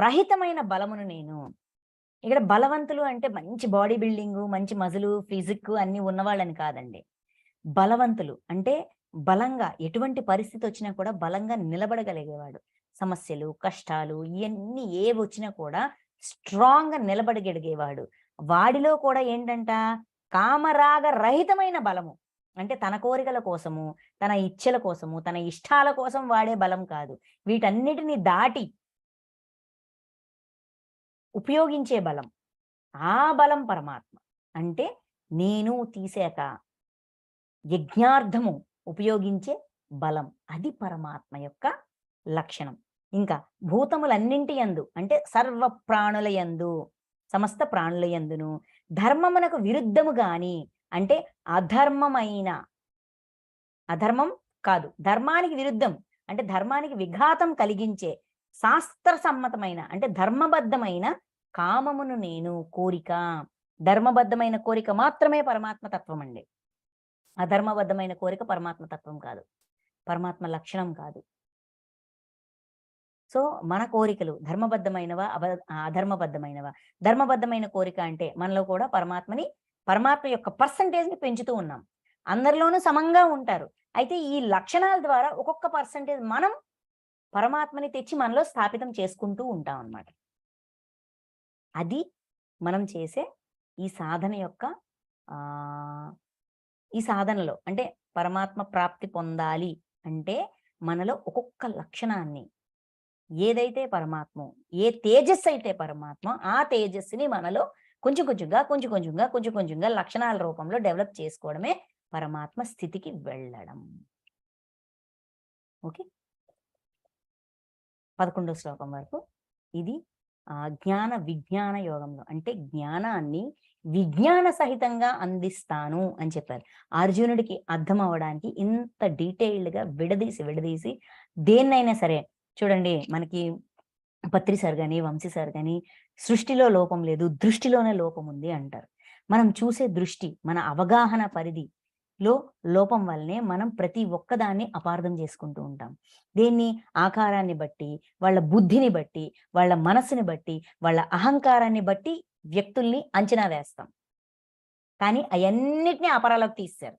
రహితమైన బలమును నేను. ఇక్కడ బలవంతులు అంటే మంచి బాడీ బిల్డింగ్, మంచి మజిలు, ఫిజిక్ అన్ని ఉన్నవాళ్ళని కాదండి. బలవంతులు అంటే బలంగా ఎటువంటి పరిస్థితి వచ్చినా కూడా బలంగా నిలబడగలిగేవాడు. సమస్యలు, కష్టాలు ఇవన్నీ ఏవొచ్చినా కూడా స్ట్రాంగ్ గా నిలబడగలిగేవాడు. వాడిలో కూడా ఏంటంట? కామరాగ రహితమైన బలము. అంటే తన కోరికల కోసము, తన ఇచ్ఛల కోసము, తన ఇష్టాల కోసం వాడే బలం కాదు. వీటన్నిటిని దాటి ఉపయోగించే బలం, ఆ బలం పరమాత్మ. అంటే నేను తీసాక యజ్ఞార్థము ఉపయోగించే బలం, అది పరమాత్మ యొక్క లక్షణం. ఇంకా భూతములన్నింటి యందు అంటే సర్వ ప్రాణుల యందు, సమస్త ప్రాణుల యందును ధర్మమునకు విరుద్ధము గాని అంటే అధర్మమైన, అధర్మం కాదు, ధర్మానికి విరుద్ధం అంటే ధర్మానికి విఘాతం కలిగించే శాస్త్ర సమ్మతమైన అంటే ధర్మబద్ధమైన కామమును నేను కోరిక, ధర్మబద్ధమైన కోరిక మాత్రమే పరమాత్మ తత్వం అండి. అధర్మబద్ధమైన కోరిక పరమాత్మ తత్వం కాదు, పరమాత్మ లక్షణం కాదు. సో మన కోరికలు ధర్మబద్ధమైనవా అధర్మబద్ధమైనవా? ధర్మబద్ధమైన కోరిక అంటే మనలో కూడా పరమాత్మ యొక్క పర్సంటేజ్ని పెంచుతూ ఉన్నాం. అందరిలోనూ సమంగా ఉంటారు. అయితే ఈ లక్షణాల ద్వారా ఒక్కొక్క పర్సంటేజ్ మనం పరమాత్మని తెచ్చి మనలో స్థాపితం చేసుకుంటూ ఉంటాం అన్నమాట. అది మనం చేసే ఈ సాధన యొక్క ఈ సాధనలో అంటే పరమాత్మ ప్రాప్తి పొందాలి అంటే మనలో ఒక్కొక్క లక్షణాన్ని, ఏదైతే పరమాత్మ, ఏ తేజస్సు అయితే పరమాత్మ, ఆ తేజస్సుని మనలో కొంచెం కొంచెంగా లక్షణాల రూపంలో డెవలప్ చేసుకోవడమే పరమాత్మ స్థితికి వెళ్ళడం. ఓకే, 11వ శ్లోకం వరకు ఇది జ్ఞాన విజ్ఞాన యోగంలో అంటే జ్ఞానాన్ని విజ్ఞాన సహితంగా అందిస్తాను అని చెప్పారు. అర్జునుడికి అర్థం అవ్వడానికి ఇంత డీటెయిల్డ్గా విడదీసి దేన్నైనా సరే చూడండి, మనకి పత్రి సార్ కానీ వంశీ సార్ కానీ సృష్టిలో లోపం లేదు, దృష్టిలోనే లోపం ఉంది అంటారు. మనం చూసే దృష్టి, మన అవగాహన పరిధిలో లోపం వల్లనే మనం ప్రతి ఒక్కదాన్ని అపార్థం చేసుకుంటూ ఉంటాం. దేన్ని? ఆకారాన్ని బట్టి, వాళ్ళ బుద్ధిని బట్టి, వాళ్ళ మనస్సుని బట్టి, వాళ్ళ అహంకారాన్ని బట్టి వ్యక్తుల్ని అంచనా వేస్తాం. కానీ అవన్నిటినీ అపరాలోకి తీశారు.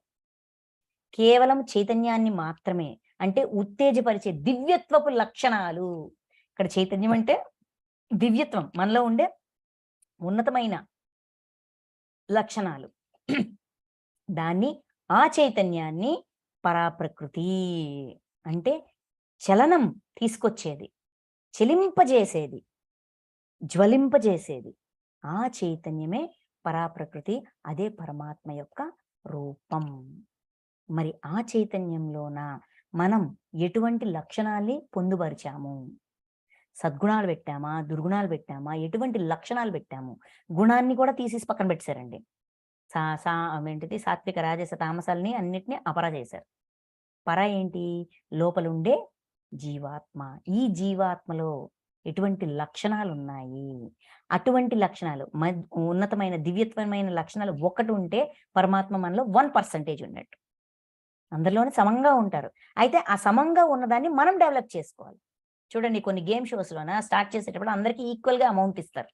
కేవలం చైతన్యాన్ని మాత్రమే, అంటే ఉత్తేజపరిచే దివ్యత్వపు లక్షణాలు. ఇక్కడ చైతన్యం అంటే దివ్యత్వం, మనలో ఉండే ఉన్నతమైన లక్షణాలు. దాన్ని, ఆ చైతన్యాన్ని పరాప్రకృతి అంటే చలనం తీసుకొచ్చేది, చెలింపజేసేది, జ్వలింపజేసేది. ఆ చైతన్యమే పరాప్రకృతి, అదే పరమాత్మ యొక్క రూపం. మరి ఆ చైతన్యంలోన మనం ఎటువంటి లక్షణాల్ని పొందుపరిచాము? సద్గుణాలు పెట్టామా, దుర్గుణాలు పెట్టామా, ఎటువంటి లక్షణాలు పెట్టాము? గుణాన్ని కూడా తీసేసి పక్కన పెట్టారండి. ఏంటిది సాత్విక రాజస తామసాలని అన్నిటినీ అపరా చేశారు. పర ఏంటి? లోపలుండే జీవాత్మ. ఈ జీవాత్మలో ఎటువంటి లక్షణాలు ఉన్నాయి? అటువంటి లక్షణాలు ఉన్నతమైన దివ్యత్వమైన లక్షణాలు ఒకటి ఉంటే పరమాత్మ మనలో 1% ఉన్నట్టు. అందరిలోనే సమంగా ఉంటారు. అయితే ఆ సమంగా ఉన్నదాన్ని మనం డెవలప్ చేసుకోవాలి. చూడండి, కొన్ని గేమ్ షోస్లోన స్టార్ట్ చేసేటప్పుడు అందరికీ ఈక్వల్గా అమౌంట్ ఇస్తారు.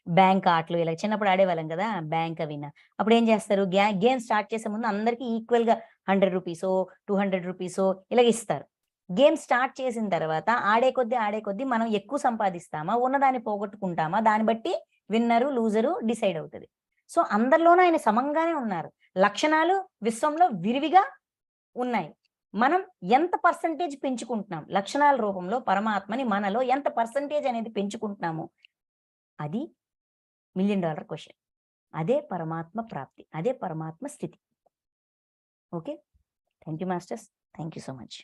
బ్యాంక్ ఆటలు ఇలా చిన్నప్పుడు ఆడేవాళ్ళం కదా, బ్యాంక్ అవినా. అప్పుడు ఏం చేస్తారు, గేమ్ స్టార్ట్ చేసే ముందు అందరికీ ఈక్వల్గా 100 రూపీసో 200 రూపీసో ఇలాగ ఇస్తారు. గేమ్ స్టార్ట్ చేసిన తర్వాత ఆడే కొద్దీ మనం ఎక్కువ సంపాదిస్తామా, ఉన్నదాన్ని పోగొట్టుకుంటామా, దాన్ని బట్టి విన్నరు లూజరు డిసైడ్ అవుతుంది. సో అందరిలోనూ ఆయన సమంగానే ఉన్నారు. లక్షణాలు విశ్వంలో విరివిగా ఉన్నాయి. మనం ఎంత పర్సంటేజ్ పెంచుకుంటున్నాం లక్షణాల రూపంలో పరమాత్మని, మనలో ఎంత పర్సంటేజ్ అనేది పెంచుకుంటున్నాము, అది $1 మిలియన్ క్వశ్చన్. అదే పరమాత్మ ప్రాప్తి, అదే పరమాత్మ స్థితి. Okay, thank you masters, thank you so much.